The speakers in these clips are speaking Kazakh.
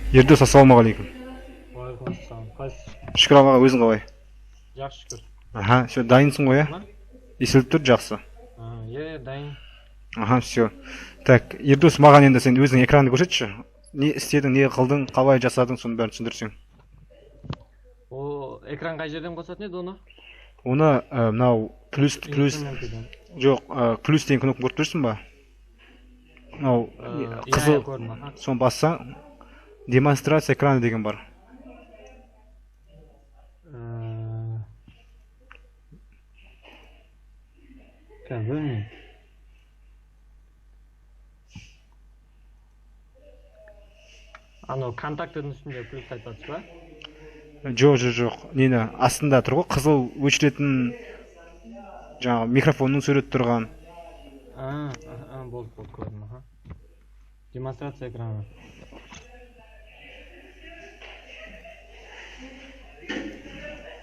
Ердос, ассалаумағалейкум. Уағалейкум ассалам. Қайсыз? Шүкір Аллаға, өзің қалай? Жақсы шүкір. Аха, все, дайынсың ғой, Ма? естіліп тұр, жақсы. Дайын. Аха, все. Так, Ердос, маған енді сен өзің экранды көрсетші. Не істедің, не қылдың, қалай жасадың, соны бәрін түсіндірсең. О, экран қай жерден қосатын еді оны? Оны мынау плюс Инструментіден. жоқ, плюс деген кнопканы көріп тұрсың ба? Мынау қызыл, көрдім, аха. соны бассаң, демонстрация экраны деген бар. Білмеймін. Анау контактының үстінде плюс айтасыз ба? Жоқ. Нені астында тұр ғой, қызыл өшіретін жаңағы микрофонның суреті тұрған. Болды, көрдім, аха. Демонстрация экраны.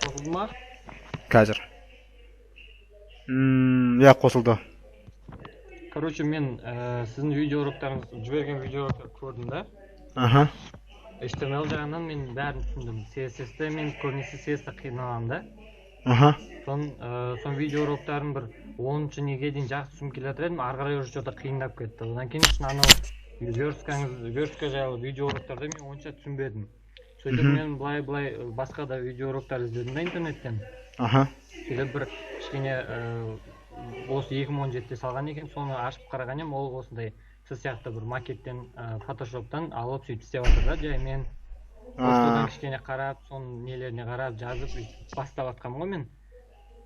Қосылды ма? Қазір. Я қосылды. Короче, мен сіздің видеороликтарыңызды жіберген видеороликтарды көрдім да. Аха. HTML жағынан мен бәрін түсіндім. CSS-те мен көбінесе CSS-те қиналамын да. Аха. Сон видеороликтарын бір 10-ші неге дейін жақсы түсініп келе жатыр едім, ары қарай уже что-то қиындап кетті. Одан кейін үшін анау верстка жайлы видеороликтарды мен онша түсінбедім. Сөйтіп мен былай басқа да видеороликтар іздедім да интернеттен. Аха. Сөйтіп бір кішкене осы 2017-те салған екен, соны ашып қараған ем, ол осындай сіз сияқты бір макеттен, фотошоптан алып сөйтіп істеп жатыр да, жай мен содан кішкене қарап, соның нелеріне қарап, жазып бастап жатқанмын ғой мен.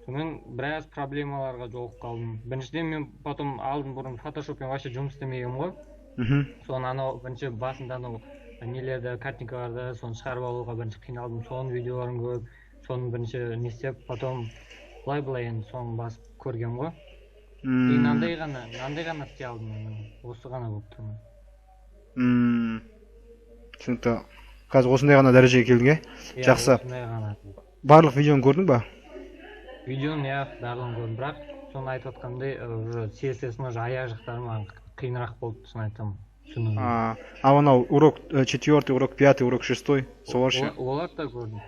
Сонымен біраз проблемаларға жолығып қалдым. Біріншіден мен потом алдым бұрын фотошоппен вообще жұмыс істемеген ғой. Соны анау бірінші басында анау нелерді, картинкаларды соны шығарып алуға бірінші қиналдым. Соның видеоларын көріп, соны бірінші не істеп, потом былай енді соны басып көргем ғой. Кейін андай ғана істей алдым, осы ғана болып тұрмын. Түсінікті. Қазір осындай ғана дәрежеге келдің, жақсы. Барлық видеоны көрдің ба? Видеоны барлығын көрдім, бірақ соны айтып отқандай, CSS-ның аяқ жақтары маған қиынырақ болды, соны айтамын. Анау урок 4, урок 5, урок 6, солар ше? Олар да көрдім.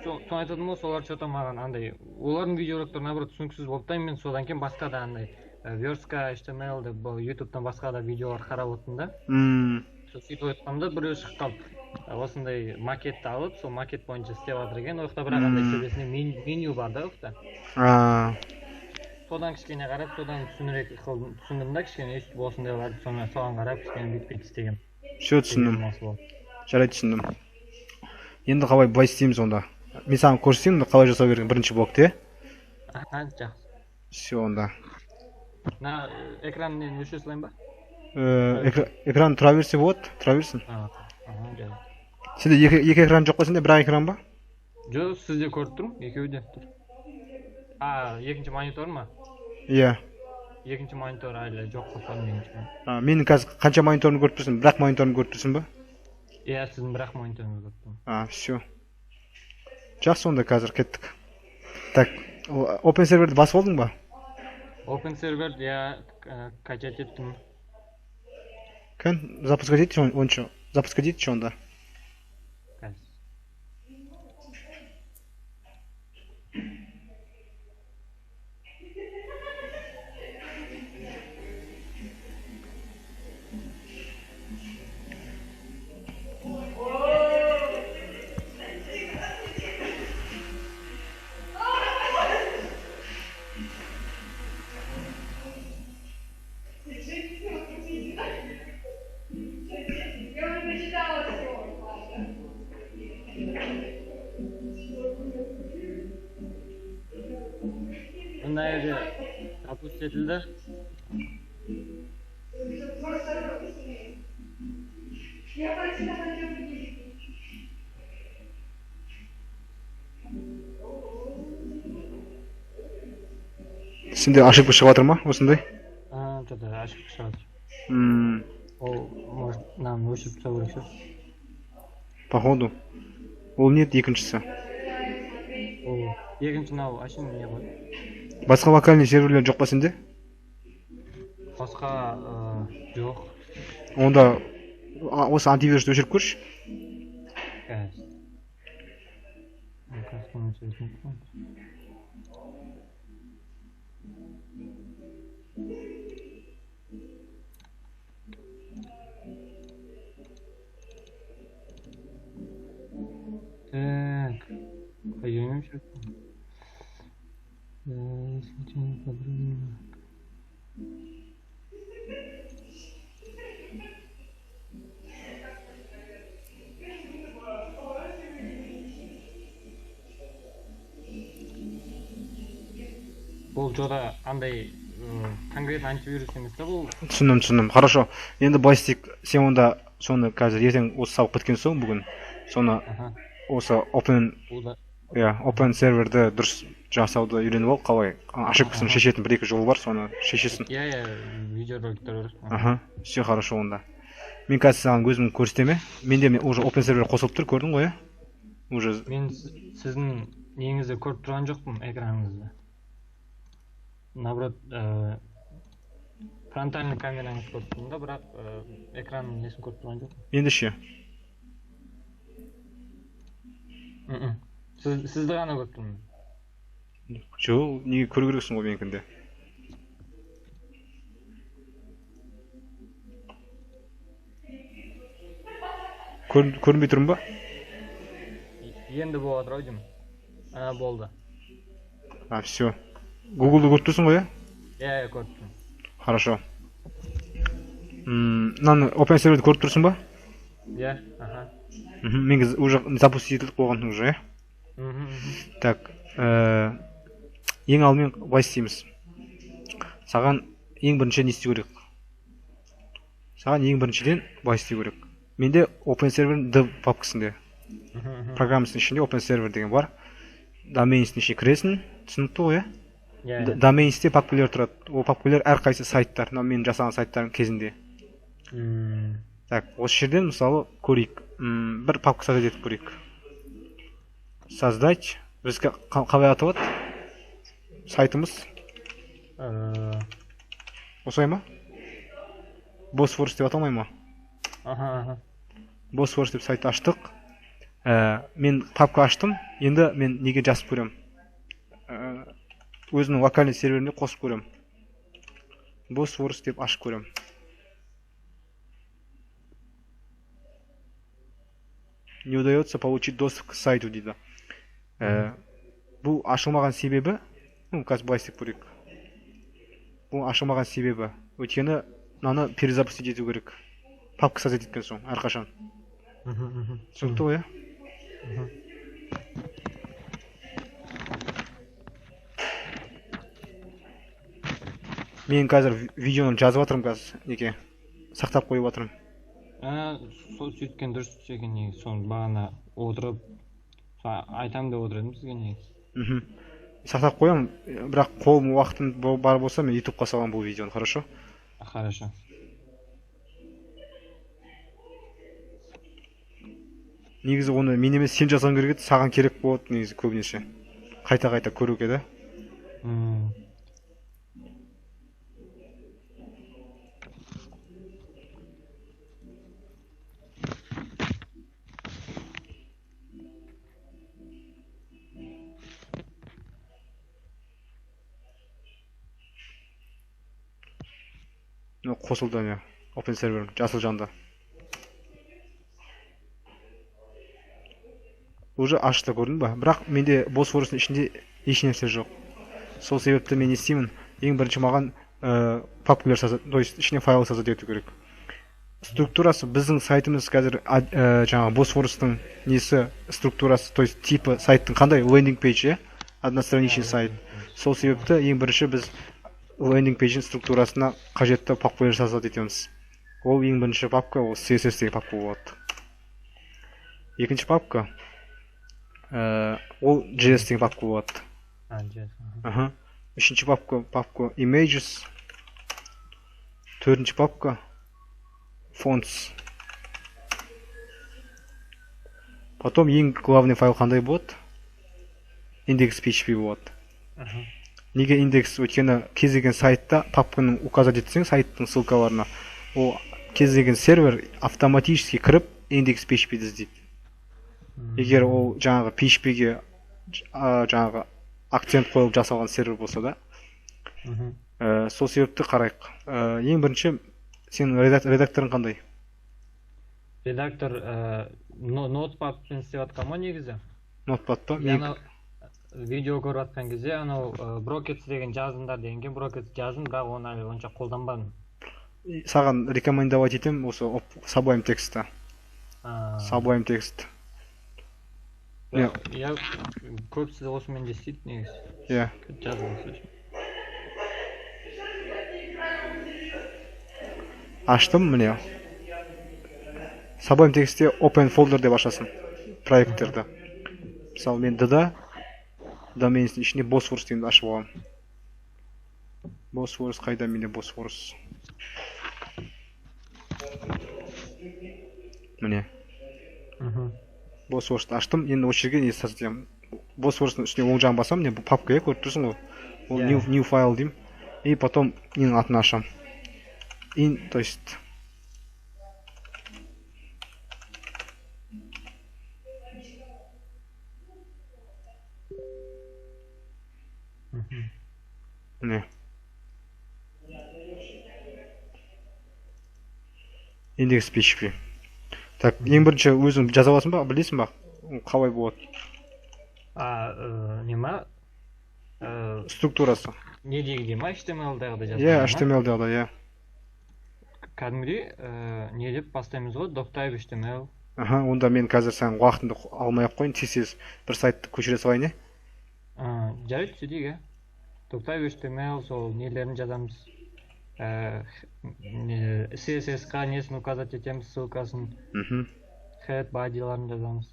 Соны айтып отым ғой, солар что-то маған андай, олардың видеороликтары наоборот түсініксіз болды, мен содан кейін басқа да андай верстка, HTML деп YouTube-тан басқа да видеолар қарап отырдым да. Сөйтіп айтқанда біреу шығып қалды. Осындай макетті алып, сол макет бойынша істеп жатыр екен. Ояқта бірақ андай сөйлесіне меню бар да ояқта. Содан кішкене қарап, содан түсіндім да, кішкене өйстіп осындайларды соған қарап, кішкене бүйтіп істеген. Все түсіндім. Жарайды, түсіндім. Енді қалай былай істейміз онда? Мен саған көрсетейін, қалай жасау керек бірінші блокте. Жақсы. Все онда. Экранын өшіре салайын ба? Экран тұра берсе болады, тұра берсін. Сенде екі экран жоқ па, сенде бір экран ба? Жоқ, сізде көріп тұрмын, екеуі де тұр. Екінші монитор ма? Иә. Екінші монитор әлі жоқ қосылған екінші. Менің қазір қанша мониторын көріп тұрсың? Бірақ мониторын көріп тұрсың ба? Иә, сіздің бірақ мониторын көріп тұрмын. Все. Жақсы, онда қазір кеттік. Так, Open серверді басып алдың ба? Open серверді, качать еттім. Запускать етші онда. Мына жерде запуск етілді. Сенде ошибка шығып жатыр ма, осындай? Что-то ошибка шығып жатыр. Ол, может, нам өшіріп тастау керек шығар. Походу. Ол не еді екіншісі? Екінші мынау ашын не ғой? Басқа локальный серверлер жоқ па сенде? Басқа жоқ. Онда осы антивирусты өшіріп көрші. телефонмен сөйлесем. Так, пойдем еще. Бұл жода андай конкретно антивирус емес та бұл. Түсіндім. Хорошо. Енді былай істейік. Сен онда соны қазір ертең осы сабақ біткен соң бүгін соны осы open серверді дұрыс жасауды үйреніп ал, қалай ошибкасын шешетін бір-екі жол бар, соны шешесің. Иә, видеороликтер бар. Все хорошо онда. Мен қазір саған өзім көрсетеме. Менде уже open сервер қосылып тұр, көрдің ғой, уже. Мен сіздің неңізді көріп тұрған жоқпын, экраныңызды. Наоборот, фронтальный камераңызды көріп тұрмын да, бірақ экранның несін көріп тұрған жоқпын. Енді ше? Сізді ғана көріп тұрмын. Жоқ, неге көру керексің ғой менікінде? Көрінбей тұрмын ба? Енді болып жатыр ау деймін. Болды. Все. Гуглды көріп тұрсың ғой, иә? Көріп тұрмын. Хорошо. Мынаны open серверді көріп тұрсың ба? Иә, Мен уже запустить етіліп қойған уже, Так, ең алдымен былай істейміз. Саған ең бірінші не істеу керек? Саған ең біріншіден былай істеу керек. Менде open сервердің dev папкасында, программасының ішінде open сервер деген бар. Домейнстің ішіне кіресің, түсінікті ғой, Домейнсте папкалер тұрады. Ол папкалер әрқайсы сайттар, мен жасаған сайттардың кезінде. Так, осы жерден мысалы көрейік. Бір папка создать етіп көрейік. Создать. Бізге қалай аталады? Сайтымыз. Осылай ма? Bosphorus деп аталмай ма? Bosphorus деп сайт аштық. Мен папка аштым. Енді мен неге жазып көрем? Өзінің локальный серверіне қосып көрем. Bosphorus деп ашып көрем. Не удается получить доступ к сайту дейді. Бұл ашылмаған себебі, қазір былай істеп көрейік. Бұл ашылмаған себебі, өйткені мынаны перезапустить ету керек. Папка создать еткен соң, әрқашан. Түсінікті ғой, Мен қазір видеоны жазып жатырмын қазір, неге? Сақтап қойып жатырмын. Сол сөйткен дұрыс екен негізі, соны бағана отырып айтам деп отыр едім сізге негізі. Сақтап қоямын, бірақ қолым уақытым бар болса мен ютубқа саламын бұл видеоны, хорошо? Хорошо. Негізі оны мен емес сен жазған керек еді, саған керек болады негізі көбінесе. Қайта-қайта көруге да. Қосылды не, open сервер, жасыл жанды. Уже ашты, көрдің ба? Бірақ менде Bosphorus'ның ішінде еш нәрсе жоқ. Сол себепті мен істеймін. Ең бірінші маған папкалер создать, то есть ішіне файл создать ету керек. Структурасы біздің сайтымыз қазір жаңағы Bosphorus'ның несі структурасы, то есть типі сайттың қандай? Лендинг пейдж, одностраничный сайт. Сол себепті ең бірінші біз лендинг пейдждің структурасына қажетті папкалер создать етеміз. Ол ең бірінші папка, ол CSS деген папка болады. Екінші папка ол JS деген папка болады. Үшінші папка images. Төртінші папка fonts. Потом ең главный файл қандай болады? Index.php болады. Неге индекс? Өйткені кез келген сайтта папканы указать етсең сайттың ссылкаларына, ол кез келген сервер автоматически кіріп index.php-ді іздейді. Егер ол жаңағы PHP-ге жаңағы акцент қойылып жасалған сервер болса да. Сол себепті қарайық. Ең бірінші сенің редакторың қандай? Редактор ноутпадпен істеп жатқан ма негізі? Ноутпад па? Видео көріп жатқан кезде анау Брокетс деген жазыңдар дегенге Брокетс жаздым, бірақ оны әлі онша қолданбадым. Саған рекомендовать етем осы Sublime Text-та. Sublime Text. Я көбісі осымен де істейді негізі. Иә. Жазылысы үшін. Аштым, міне. Sublime Text-те Open Folder деп ашасың проекттерді. Мысалы, мен доменнің ішіне Bosphorus деген ашып алам. Bosphorus қайда менде Bosphorus? Міне. Bosphorus'ты аштым. Енді осы жерге не создадым? Bosphorus'ның үстіне оң жағын басам, не папка көріп тұрсың ғой. Ол new file деймін. И потом ненің атын ашам. То есть не. Индекс PHP. Так, ең бірінші өзің жаза аласың ба, білесің ба? Қалай болады? Нема? Структурасы. Не дегенде ма? HTML-дағыда жаза? Иә, HTML-дағыда, иә. Кәдімгідей, не деп бастаймыз ғой? Doctype HTML. Онда мен қазір саған уақытыңды алмай-ақ қойын, тез бір сайтты көшіре салайын, е? Жарайды, сөйдейік, е? Doctype HTML, сол нелерін жазамыз. CSS-қа несін указать етеміз, ссылкасын. Head, body'ларын жазамыз.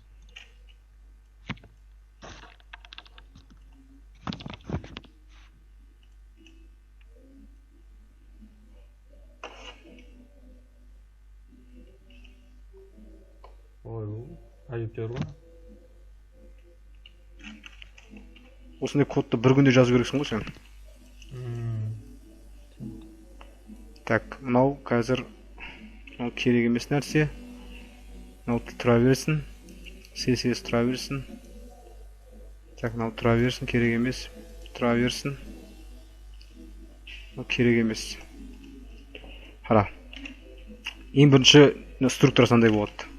Әжептер ғой. Осындай кодты бір күнде жазу керексің ғой сен. Так, мынау қазір керек емес нәрсе. Мынау тұра берсін. CSS тұра берсін. Так, мынау тұра берсін, керек емес. Тұра берсін. Керек емес. Қара. Ең бірінші структура сандай болады.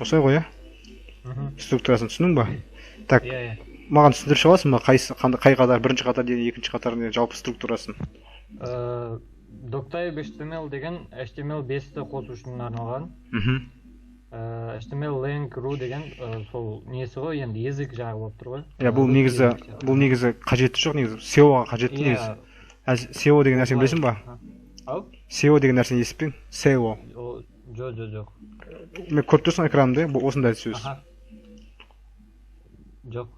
Осылай ғой, структурасын түсінің ба? Так, маған түсіндіріп аласың ба? Қай қатар, бірінші қатар деген екінші қатар жалпы структурасын? Doctype HTML деген HTML5-ті қосу үшін арналған. HTML-lang ru деген сол несі ғой, енді езік жағы болып тұр ғой. Бұл негізі қажетті жоқ, негізі SEO-ға қажетті негізі. SEO деген нәрсені білесің ба? SEO деген нәрсені естіп пең? SEO. Жоқ. Мен көріп тұрсың экранымда, осындай сөз. Жоқ.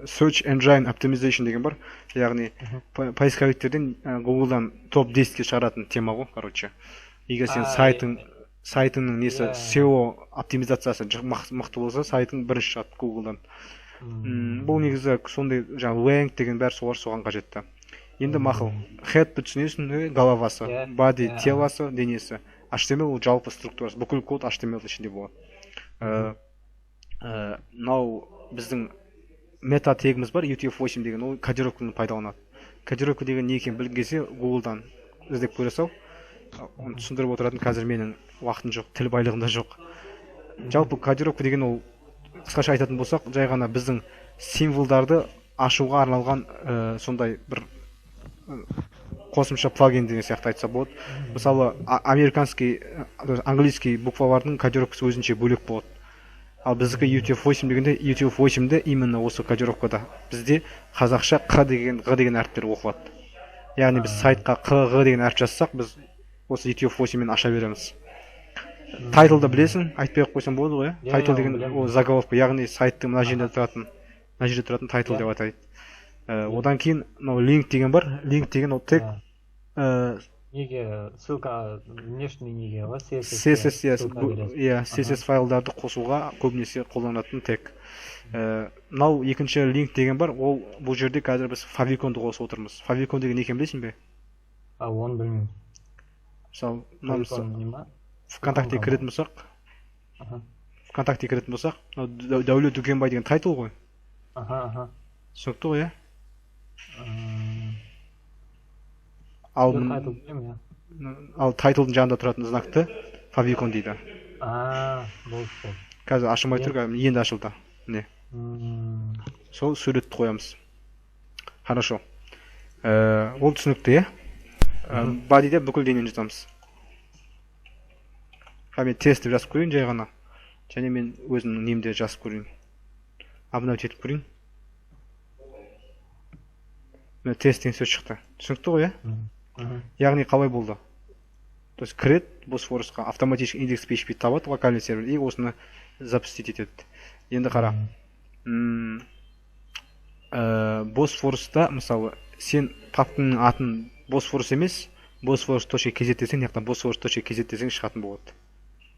Search Engine Optimization деген бар. Яғни поисковиктерден Google-дан топ-10-ке шығаратын тема ғой, короче. Егер сен сайтыңның несі SEO оптимизациясы мықты болса, сайтың бірінші шығады Google-дан. Бұл негізі сондай жаңағы lang деген бәрі соған қажетті. Енді мақұл, head-ті түсінесің, головасы, body, теласы, денесі. HTML ол жалпы структурасы, бүкіл код HTML ішінде болады. Мынау біздің мета тегіміз бар, UTF-8 деген, ол кодировканы пайдаланады. Кодировка деген не екенін білгің келсе, Google-дан іздеп көре сал. Оны түсіндіріп отыратын қазір менің уақытым жоқ, тіл байлығында жоқ. Жалпы кодировка деген ол, қысқаша айтатын болсақ, жай ғана біздің символдарды ашуға арналған сондай бір қосымша плагин деген сияқты айтса болады. Мысалы, английский буквалардың кодировкасы өзінше бөлек болады. Ал біздікі UTF-8 дегенде, UTF-8-де именно осы кодировкада бізде қазақша Қ деген, Г деген әріптер оқылады. Яғни біз сайтқа Қ, Г деген әріп жазсақ, біз осы UTF-8-мен аша береміз. Тайтлды білесің, айтпай қойсам болады ғой, иә? Тайтл деген ол заголовка, яғни сайттың мына жерде тұратын тайтл деп атайды. Одан кейін link деген бар. Link деген ол тек неге ссылка внешний неге ғой, CSS файлдарды қосуға көбінесе қолданатын тек. Мынау екінші линк деген бар, ол бұл жерде қазір біз favicon-ды қосып отырмыз. Favicon деген не екенін білесің бе? Оны білмеймін. Мысалы, Favicon не ма? ВКонтакте кіретін болсақ, Дәулет Дүкенбай деген тайтл ғой. Түсінікті ғой, иә? Ал тайтлдың жанында тұратын знакты favicon дейді. Болды. Қазір ашылмай тұр, енді ашылды. Не? Сол суретті қоямыз. Хорошо. Ол түсінікті, иә? Бодиде бүкіл денені жазамыз. Мен тестті жазып көрейін жай ғана. Және мен өзімнің немде жазып көрейін. Обновить етіп көрейін. Мен тест деген сөз шықты. Түсінікті ғой, иә? Яғни қалай болды? То есть кірет Босфорусқа автоматический индекс PHP табады локальный сервер и осыны запустить етеді. Енді қара. Босфоруста, мысалы, сен папкаңның атын Босфорус емес, bosforus.kz десең, яғни bosforus.kz десең шығатын болады.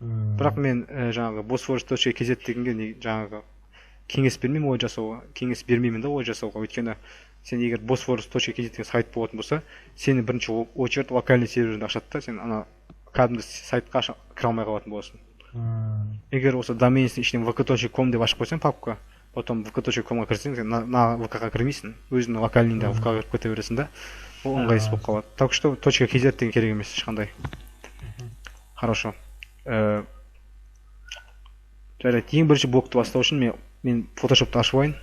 Бірақ мен жаңағы bosforus.kz дегенге жаңағы кеңес бермеймін ой жасауға, кеңес бермеймін да ой жасауға. Өйткені сен егер bosforus.kz деген сайт болатын болса, сені бірінші очередь локальный серверінде ашады да, сен ана кәдімгі сайтқа кіре алмай қалатын боласың. Егер осы доменнің ішінен vk.com деп ашып қойсаң папка, потом vk.com-ға кірсең, сен на vk-ға кірмейсің, өзіңнің локальныйда vk-ға кіріп кете бересің да, ол ыңғайсыз болып қалады. Так что .kz деген керек емес ешқандай. Хорошо. Жарайды, ең бірінші блокты бастау үшін мен Photoshop'ты ашып алайын.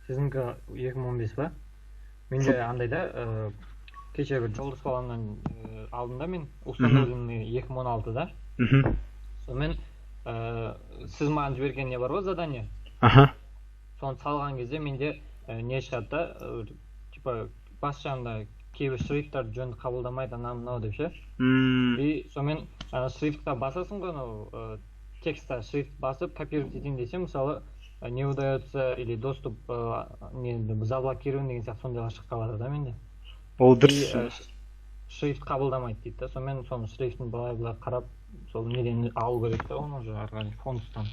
Сізіңкі 2015 ба? Менде андай да, кеше бір жолдас баламнан алдында мен установленный 2016-да. Сонымен сіз маған жіберген не бар ғой задание? Соны салған кезде менде не шығады да, типа бас жағында кейбір шрифттарды жөнді қабылдамайды анау деп ше. И сонымен шрифтқа басасың ғой, текстта шрифт басып копировать етейін десем, мысалы не удается или доступ заблокирован деген сияқты сондайға шығып қалады да менде. Ол дұрыс. Шрифт қабылдамайды дейді да, сонымен соны шрифтін былай қарап, сол неден алу керек та оны уже ары қарай фонттан.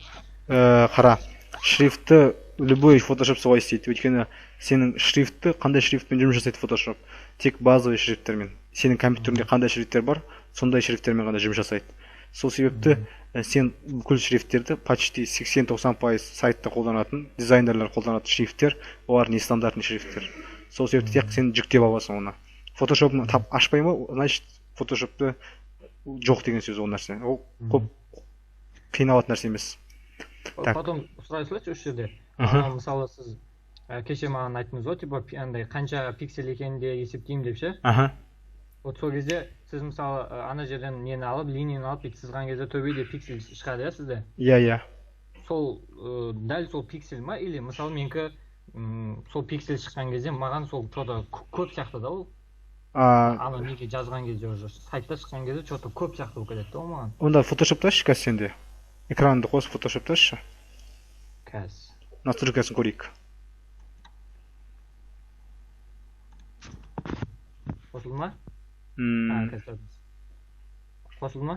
Қара, шрифтті любой Photoshop солай істейді. Өйткені сенің шрифтті қандай шрифтпен жұмыс жасайды Photoshop? Тек базовый шрифттермен. Сенің компьютеріңде қандай шрифттер бар, сондай шрифттермен ғана жұмыс жасайды. Сол себепті сен бүкіл шрифттерді почти 80-90% сайтта қолданатын, дизайнерлер қолданатын шрифттер, олар не стандартный шрифттер. Сол себепті тек сен жүктеп аласың оны. Photoshop'ны ашпай ма, значит Photoshop'ты жоқ деген сөз ол нәрсе. Ол көп қиналатын нәрсе емес. Потом сұрай салайыншы осы жерде. Мысалы сіз кеше маған айттыңыз ғой, типа андай қанша пиксель екенін де есептеймін деп ше. Вот сол кезде сіз мысалы ана жерден нені алып, линияны алып бүйтіп сызған кезде төбеде пиксель шығады иә сізде? Иә. Сол дәл сол пиксель ма или мысалы менікі сол пиксель шыққан кезде маған сол что-то көп сияқты да ол? Ана неге жазған кезде уже сайтта шыққан кезде что-то көп сияқты болып кетеді да ол маған. Онда Photoshop'та қазір сенде. Экранды қосып Photoshop'та шы. Қазір. Настройкасын көрейік. Қосылды ма? Қосылды ма?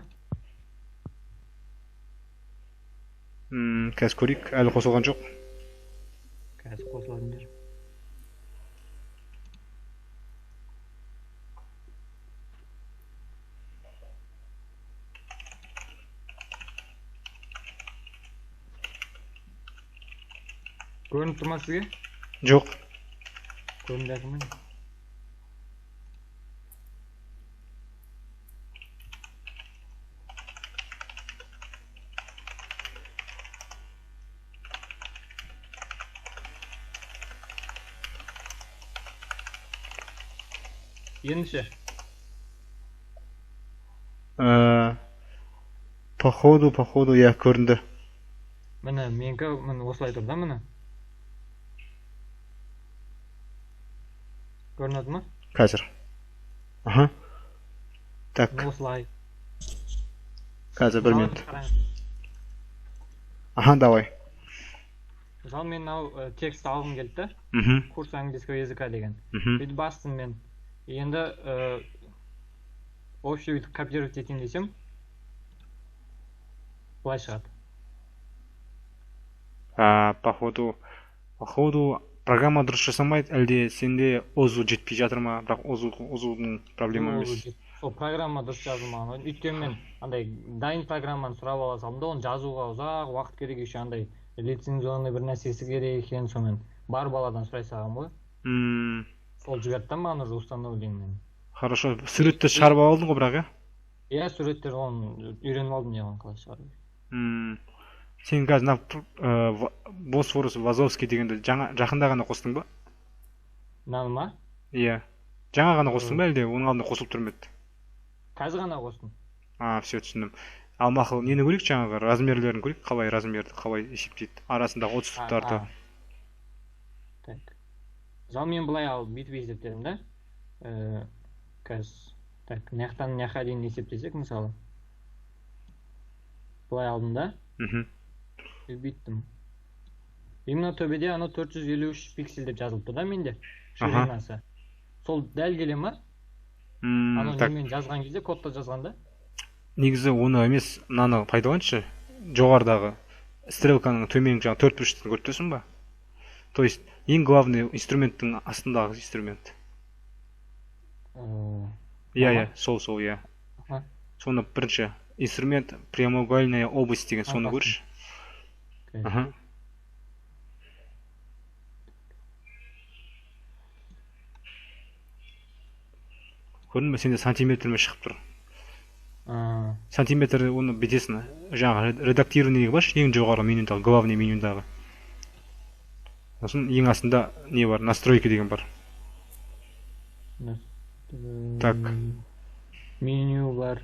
Қазір көрейік, әлі қосылған жоқ. Қазір қосылатын жер. Көрініп тұр ма сізге? Жоқ. Көрініп жатыр ма? Ендіше? Походу, я көрінді. Міне, менікі осылай тұр да, міне. Көрінеді ма? Қазір. Так. Осылай. Қазір бір минут. Давай. Мысалы мен текст алғым келді, курс английского языка деген. Бүйтіп бастым мен. Енді общий бүйтіп копировать етейін десем, былай шығады. Походу программа дұрыс жасамайды, әлде сенде озу жетпей жатыр ма? Бірақ озудың проблема емес. Сол программа дұрыс жазылмаған. Өйткені мен андай дайын программаны сұрап ала салдым да, оны жазуға ұзақ уақыт керек, еще андай лицензионный бір нәрсесі керек екен, сонымен бар баладан сұрай салғам ғой. Сол жіберді маған уже установлениемен. Хорошо, суретті шығарып алдың ғой бірақ, иә? Иә, суреттер оны үйреніп алдым неған қалай шығару. Сен қазір Босфорус Вазовский дегенді жақында ғана қостың ба? Мынаны ма? Иә. Жаңа ғана қостың ба, әлде оның алдында қосылып тұр ма еді? Қазір ғана қостым. Все түсіндім. Ал мақұл, нені көрейік, жаңағы размерлерін көрейік, қалай размерді қалай есептейді, арасындағы 30 тұттарды. Так. Зал мен былай алып бүйтіп есептедім да. Қазір так, мынаяқтан мынаяққа дейін есептесек, мысалы. Былай алдым да. Бүйттім. Именно төбеде ана 453 пиксель деп жазылыпты да менде. Ширинасы. Сол дәл келе ма? Аны немен жазған кезде, кодта жазғанда? Негізі оны емес, мынаны пайдаланшы. Жоғарыдағы стрелканың төменгі жаңағы 4 бұрыштың көріп тұрсың ба? То есть ең главный инструменттің астындағы инструмент. Иә, сол, иә. Соны бірінші инструмент прямоугольная область деген соны көрші. Көрдің бе, сенде сантиметрмен шығып тұр. Сантиметр оны бетесін жаңағы редактированиеге баш, ең жоғары менюдағы, главный менюдағы. Сосын ең астында не бар? Настройки деген бар. Так. Меню бар.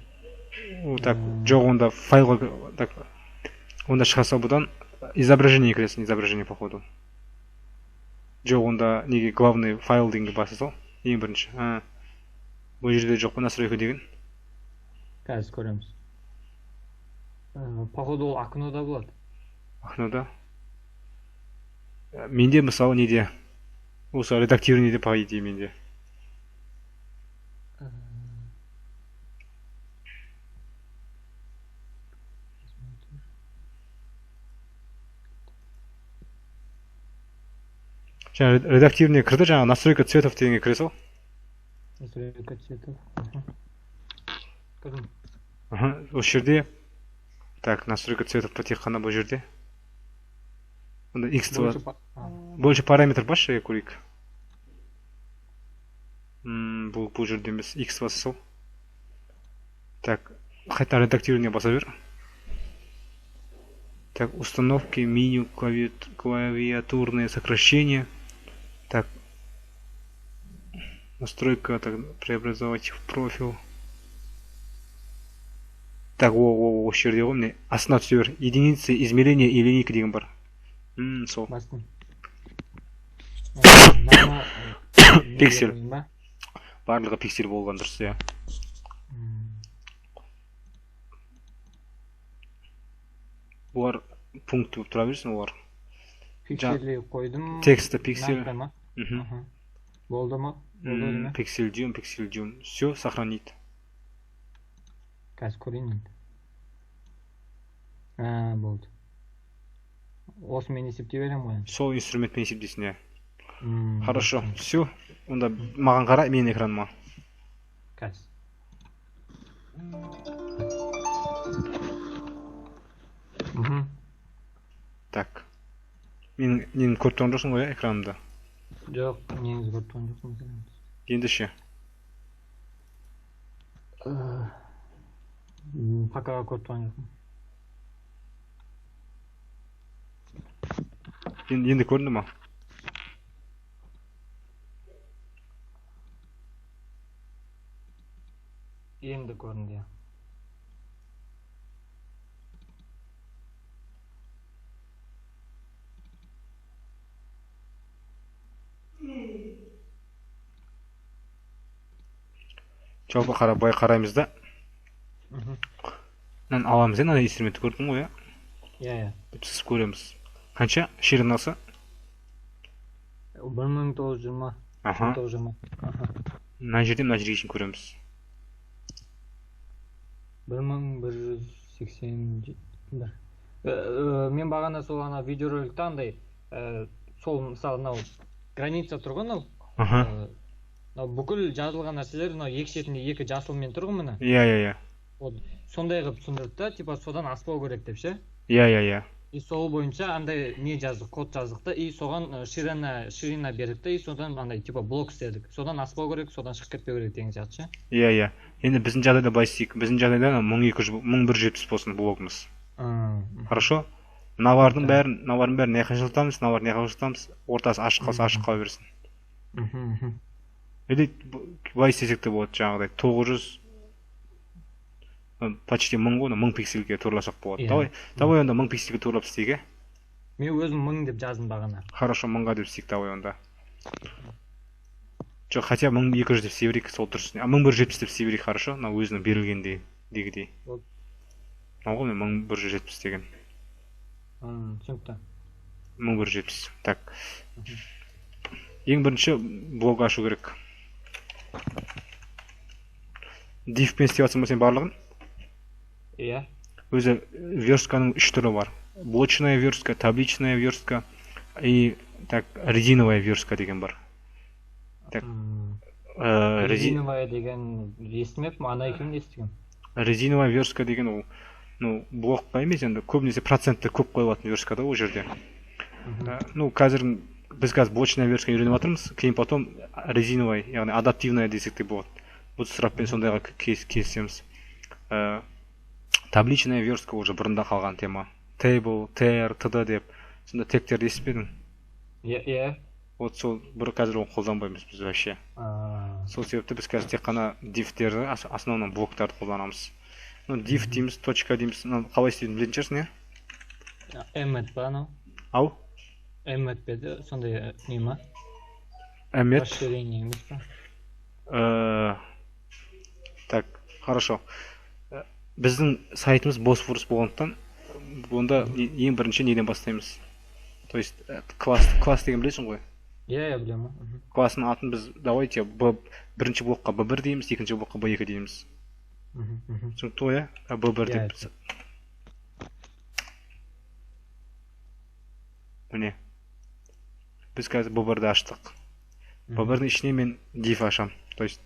Так, жоқ, онда файлға, так, онда шығаса бұдан изображение кіресің, изображение походу. Жоқ, онда неге главный файл дегенге басасың, ең бірінші. Бұл жерде жоқ па настройка деген? Қазір көреміз. Походу ол окнода болады. Окнода? Менде мысалы неде? Осы редактированиеде по идее менде. Жаңа редактивіне кірді, жаңа настройка цветов дегенге кіре сол. Настройка цветов. Кірдім. Осы жерде. Так, настройка цветов тек қана бұл жерде. Онда X больше параметр басшы, көрейік. Бұл жерде емес, X басы сол. Так, қайта редактивіне баса бер. Так, установки, меню, клавиатурные сокращения. Так, настройка, так, преобразовать в профиль. Так, осы жерде ғой, міне астына түсе бер. Единицы измерения и линейка деген бар. Сол. Пиксель. Барлығы пиксель болған дұрыс, иә. Олар пункт тұра берсін, олар. Пикселі қойдым. Тексті пиксель. Болды ма? Пиксель дюйм. Все, сохранит. Қазір көрейін. Болды. Осымен есептей берем ғой. Сол инструментпен есептейсің, иә. Хорошо, все. Онда маған қара, менің экраныма. Қазір. Так. Нені көріп тұрған жоқсың ғой, экранымда? Жоқ, неңіз көріп тұрған жоқсың. Енді ше? Пока көріп тұрған жоқсың. Енді көрінді ма? Енді көрінді, я. Жалпы бай қараймыз да. Аламыз, ана инструментті көрдің ғой, иә? Сіз көреміз. Қанша? Ширинасы? 1920. Мына жерде мына жерге шейін көреміз. 1181. Мен бағана сол ана видеороликте андай сол мысалы мынау граница тұр ғой мынау бүкіл жазылған нәрселер мынау екі шетінде екі жасылмен тұр ғой міне. Иә. Вот сондай қылып түсіндірді да, типа содан аспау керек деп ше. Иә. И сол бойынша андай не жаздық, код жаздық та, и соған ширина бердік та, и содан андай типа блок істедік. Содан аспау керек, содан шығып кетпеу керек деген сияқты ше. Иә. Енді біздің жағдайда былай істейік. Біздің жағдайда 1170 болсын блогымыз. Хорошо? Мыналардың бәрін не жылытамыз, мыналарын не жылытамыз, ортасы ашық қала берсін. Или былай істесек те болады, жаңағыдай 900 почти 1000 ғой, 1000 пиксельге турласақ болады. Давай онда 1000 пиксельге турлап істейік. Мен өзім 1000 деп жаздым бағана. Хорошо, 1000-ға деп істейік давай онда. Жоқ, хотя 1200 деп істей берейік, сол дұрыс. 1170 деп істей берейік, хорошо? Мына өзінің берілгендегідей. Мынау ғой мен 1170 деген. Түсінікті. 1170. Так. Ең бірінші блог ашу керек. Div-пен істеп жатсың ба сен барлығын? Иә. Өзі верстканың 3 түрі бар. Блочная верстка, табличная верстка и так резиновая верстка деген бар. Так. Резиновая деген естімеппін, ана екеуін естігем. Резиновая верстка деген ол блокқа емес, енді көбінесе процентті көп қойылатын верстка да ол жерде. Біз қазір блочная верстка үйреніп жатырмыз, кейін потом резиновая, яғни адаптивная десек те болады. Бұл сұраппен сондайға келісеміз. Табличная верстка уже бұрында қалған тема. Table, tr, td деп. Сонда тегтерді естіпедің? Иә. Вот сол бір қазір оны қолданбаймыз біз вообще. Сол себепті біз қазір тек қана div-терді, основном блоктарды қолданамыз. Div дейміз, точка дейміз. Қалай істейтін білетін шығарсың, иә? Emmet ба анау? Ау? Emmet беді, сондай не ма? Emmet? Расширение емес па? Так, хорошо. Біздің сайтымыз Bosphorus болғандықтан, онда ең бірінші неден бастаймыз? То есть, класс деген білесің ғой? Иә, білемін. Классының атын біз, давайте, бірінші блокқа B1 дейміз, екінші блокқа B2 дейміз. Түсінікті ғой, иә? B1 деп. Міне. Біз қазір B1-ді аштық. B1-дің ішіне мен div ашам. То есть,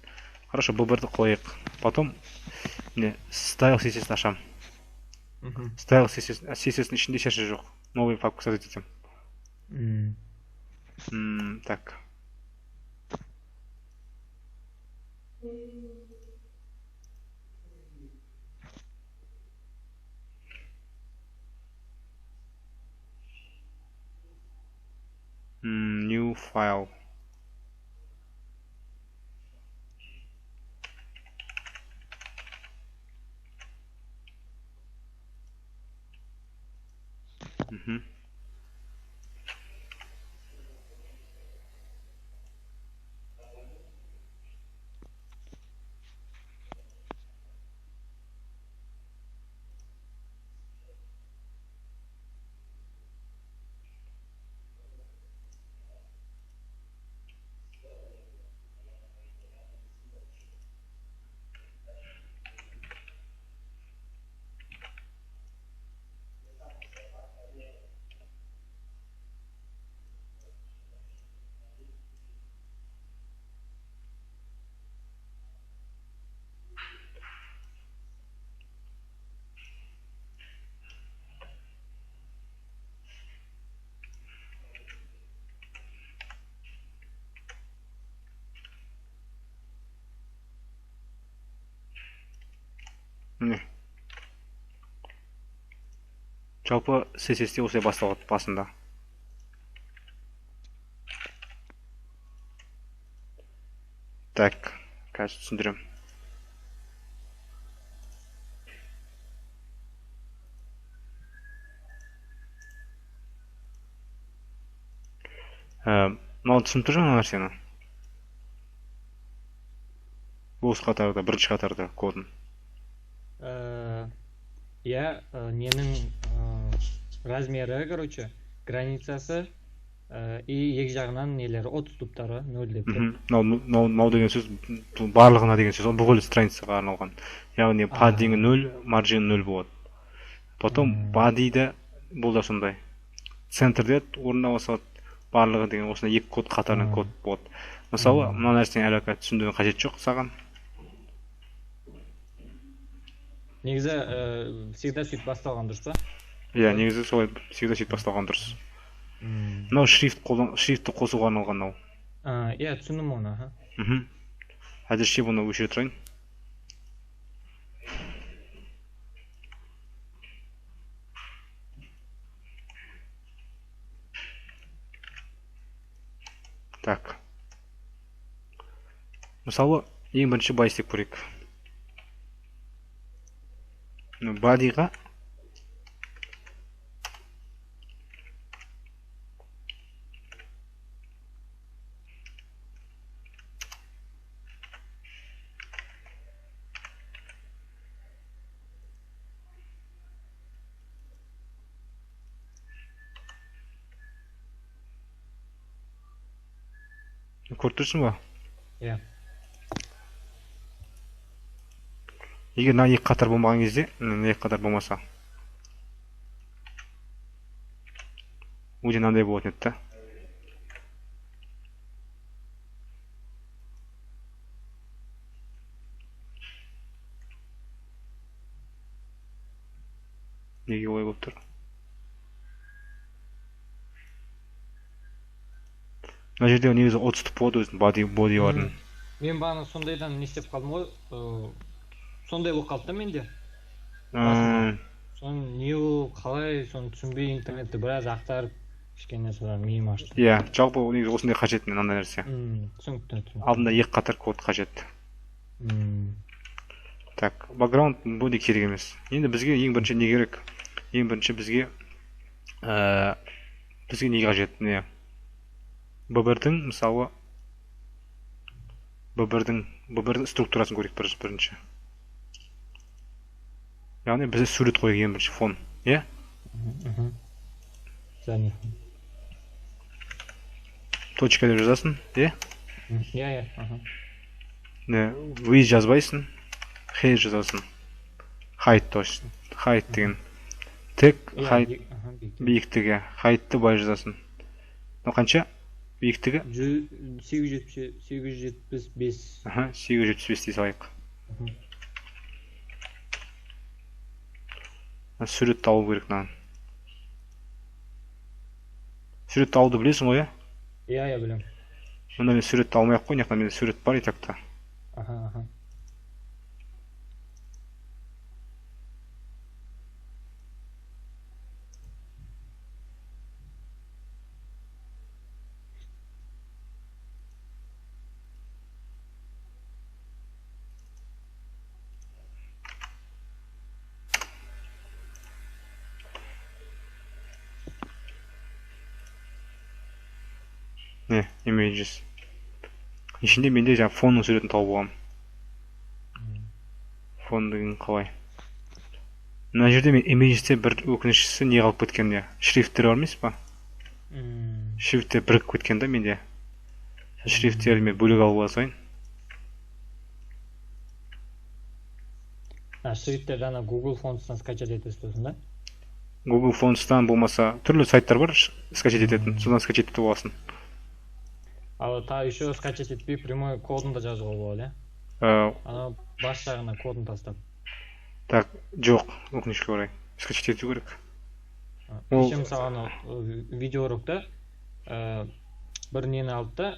хорошо, B1-ді қойық. Потом, style CSS ашам. Style CSS-ның ішінде шашы жоқ. Новый папка создать етем. Так. New file. Жалпы CSS-те осылай басталады басында. Так, қазір түсіндірем. Мынау түсініп тұр жаңа нәрсені? Осы қатарда, бірінші қатарда кодын. Иә, ненің размері, короче, границасы и екі жағынан нелері, отступтары 0 деп. Мынау деген сөз барлығына деген сөз, бүкіл страницаға арналған. Яғни padding 0, margin 0 болады. Потом body'ді бұл да сондай. Центрде орналасады барлығы деген осындай екі код қатарынан код болады. Мысалы, мына нәрсені әлі түсіндірудің қажет жоқ саған. Негізі всегда сөйтіп басталған дұрыс па? Иә, негізі солай всегда сөйтіп басталған дұрыс. Мынау шрифтті қосуға арналған мынау. Иә, түсіндім оны. Әзірше бұны өшіре тұрайын. Так. Мысалы, ең бірінші бай істеп көрейік. Бодиға көріп тұрсың ба? Иә. Егер мына екі қатар болмаған кезде, екі қатар болмаса, өте мынандай болатын еді. Неге олай болып тұр? Мына жерде негізі 30 болады өзінің бодилардың. Мен бағана сондайдан не істеп қалдым ғой, сондай болып қалды да менде. Соны не ол, қалай, соны түсінбей интернетті біраз ақтарып, кішкене содан миым ашты. Иә, жалпы негізі осындай қажет мен андай нәрсе. Түсінікті. Алдында екі қатар код қажет. Так, background body керек емес. Енді бізге ең бірінші не керек? Ең бірінші бізге не қажет? Не? B1-дің, мысалы, B1-дің структурасын көрейік бірінші. Яғни бізде сурет қойып ең бірінші фон, е? Және. Точка деп жазасын, е? Иә. With жазбайсың, height жазасын. Height точно. Height деген. Тек height биіктігі. Height'ты бай жазасын. Қанша? Биіктігі? 875. 875 дей салайық. Суретті алу керек мынаны. Суретті алуды білесің ғой, е? Иә, білем. Мұнда мен суретті алмай-ақ қой, неқна менде сурет бар етекті. Не, images. Ішінде менде жаңа фонның суретін тауып алғам. Фон деген қалай? Мына жерде мен imagesте бір өкініштісі не қалып кеткен де? Шрифттер бар емес па? Шрифттер бірігіп кеткен да менде. Шрифттерді мен бөлек алып алсайын. Шрифттер жаңа Google Fonts'тан скачать етесіз да? Google Fonts'тан болмаса түрлі сайттар бар скачать ететін. Содан скачать етіп аласың. Ал та еще скачать етпей прямой кодын да жазуға болады, е? Ана бас жағына кодын тастап. Так, жоқ, өкінішке орай. Скачать ету керек. Еще мысалы видеоурокта бір нені алды да,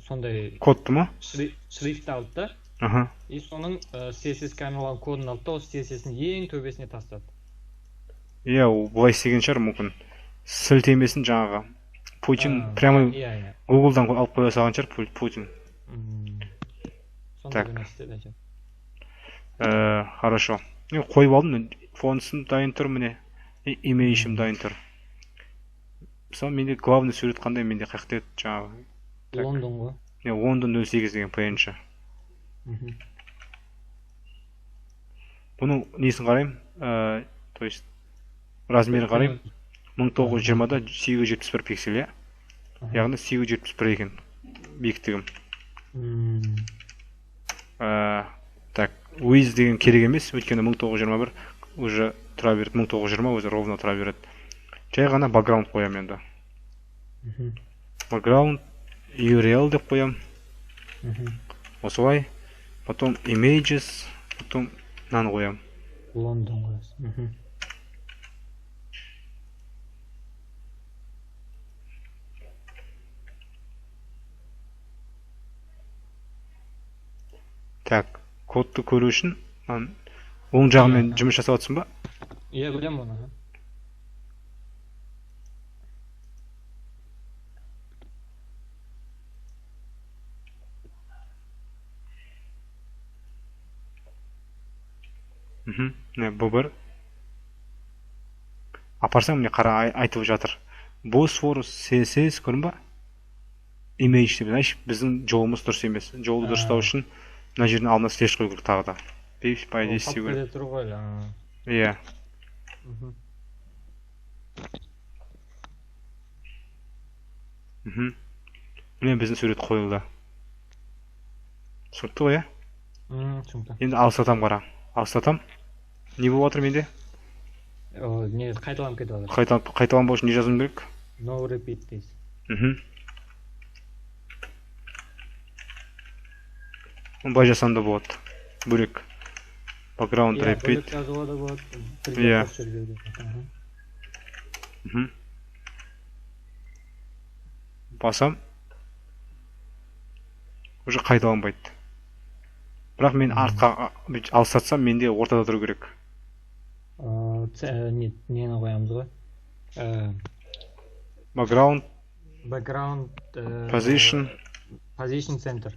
сондай кодты ма? Шрифт алды да, и соның CSS-ке арналған кодын алды да, осы CSS-дің ең төбесіне тастады. Иә, ол бұлай істеген шығар мүмкін. Сілтемесін жаңағы Путин прямо Google-дан алып қоя салған шығар Путин. Так. Хорошо. Қойып алдым, фонтсым дайын тұр міне, имейшім дайын тұр. Мысалы, менде главный сурет қандай, менде қаяқта еді жаңағы. Лондон ғой. Лондон 08 деген PNG. Бұның несін қарайым, то есть размері қарайым, 1920-да 871 пиксель, е? Яғни 871 екен биіктігім. Так, width деген керек емес, өйткені 1921 уже тұра береді, 1920 өзі ровно тұра береді. жай ғана background қоямын енді. Мгм. Background URL деп қоямын. Мгм. Осылай. Потом images, потом мынаны қоямын. Лондон қоясыз. Мгм. Так, кодты көру үшін оң жағымен жұмыс жасап жатсың ба? Иә, білемін оны. Міне бұл бір. Апарсаң міне қара айтып жатыр. Bosphorus CSS көрдің ба? Image деп, значит, біздің жолымыз дұрыс емес. Жолды дұрыстау үшін мына жердің алдына слеш қою керек тағы да. Page by this істеу керек. Тұр ғой. Иә. Міне біздің сурет қойылды. Түсінікті ғой, иә? Түсінікті. Енді алыстатам қара. Алыстатам. Не болып жатыр менде? Не қайталанып кетіп жатыр. Қайталанбау үшін не жазуым керек? No repeat дейсіз. Былай жасам да болады. Бөлек. Background repeat. Бөлек жазуға да болады. Иә. Басам. Уже қайталанбайды. Бірақ мен артқа алыстатсам менде ортада тұру керек. Нені қоямыз ғой? Background position center.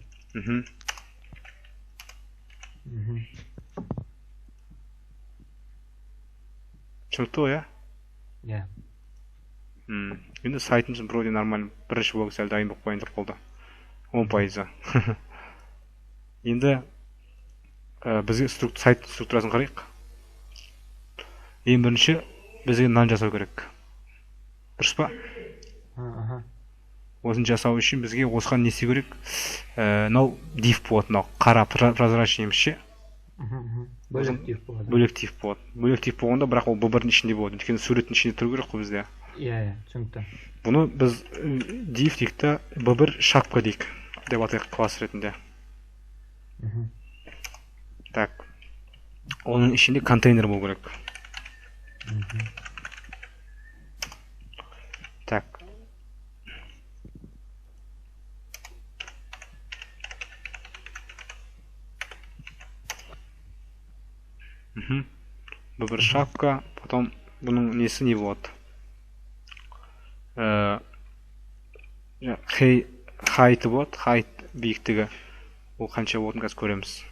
Түсінікті ғой, иә? Енді сайтымыз вроде нормально. Бірінші блог сәл дайын болып қойын деп қалды. 10%. Енді бізге сайт структурасын қарайық. Ең бірінші бізге мынаны жасау керек. Дұрыс па? Осын жасау үшін бізге осыған не істеу керек? Мынау div болады, мынау қара прозрачный емес ше? Бөлек div болады. Бөлек div болады. Бөлек div болғанда, бірақ ол b1-дің ішінде болады. Өйткені суреттің ішінде тұру керек қой бізде. Иә, түсінікті. Бұны біз div дейікті b1 шапка дейік деп атайық класс ретінде. Так. Оның ішінде контейнер болу керек. Так. B1 шапка, потом бұның несі не болады? Height болады, height биіктігі. Ол қанша болатын қазір көреміз.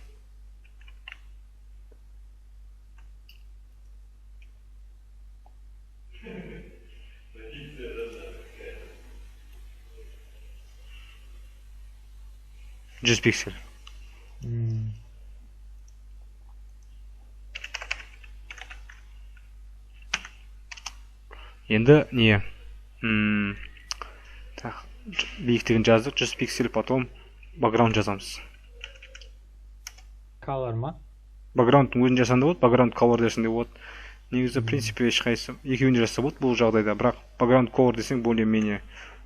Жүз пиксель. Енді не? Биіктігін жаздық, 100 пиксель, потом background жазамыз. Color ма? Background'ың өзін жасанда болады, background color десінде болады. Негізі, в принципе, ешқайсы екеуін жасса болады бұл жағдайда, бірақ background color десең более-менее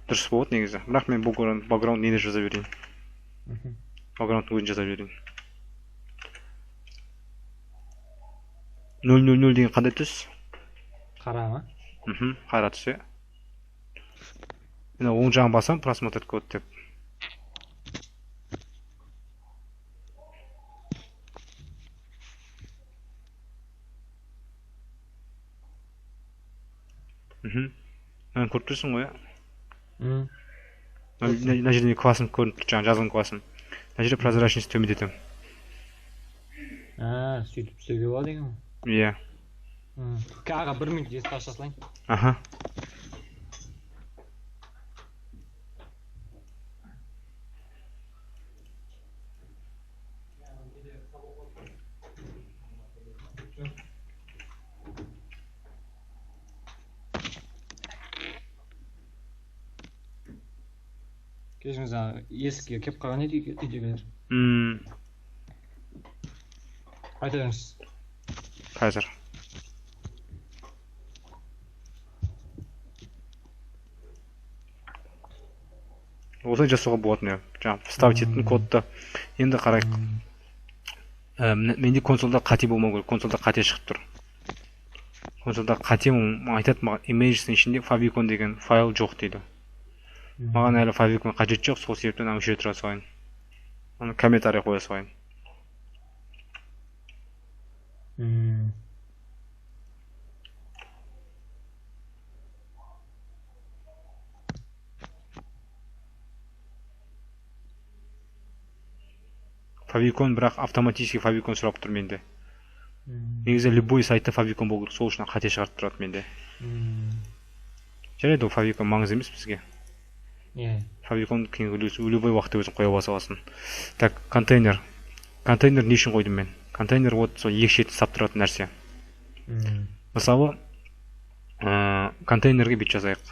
дұрыс болады негізі. Бірақ мен background нені жаза берейін. Background'ың өзін жаза берейін. 000 деген қандай түс? Қара ма? Қара түс, е. Мен оң жағын басам, просмотр код деп. Мен көріп тұрсың ғой, е? Мына жерде классым көрініп тұр, жаңа жазған классым. Мына жерде прозрачность төмендетем. Сөйтіп істеуге болады екен. Иә. Аға, 1 минут есті аша салайын. Кешіңіз, есікке кеп қалған үйдегілер. Айта беріңіз. Қазір. осылай жасауға болады міне жаңағы вставить еттім кодты. Енді қарайық. Менде консольда қате болмау керек. Консольда қате шығып тұр. Консольда қате айтады маған images'ның ішінде favicon деген файл жоқ дейді. Маған әлі favicon қажет жоқ, сол себептен өшіре тұра салайын. Оны комментарий қоя салайын. Favicon бірақ автоматически favicon сұрап тұр менде. Негізі любой сайтта favicon болу керек, сол үшін қате шығарып тұрады менде. Жарайды, ол favicon маңызды емес бізге. Favicon любой уақытта өзің қоя саласың. Так, контейнер. Контейнер не үшін қойдым мен? Контейнер вот сол екі шетін ұстап тұратын нәрсе. Мысалы, контейнерге бүйтіп жазайық.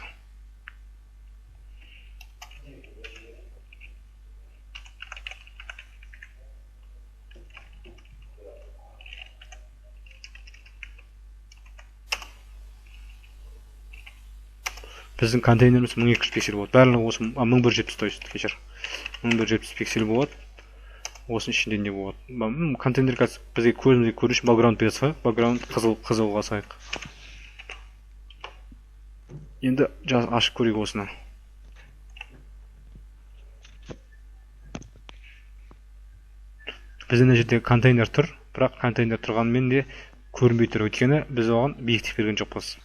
Біздің контейнеріміз 1200 пиксель болады. Барлығы осы 1170, то есть, кешір. 1170 пиксель болады. Осының ішінде не болады? Контейнер бізге көзімізге көру үшін background берсе, background қызылға сайық. Енді ашып көрейік осыны. Біздің жерде контейнер тұр, бірақ контейнер тұрғанымен де көрінбей тұр. Өйткені біз оған объектив берген жоқпыз.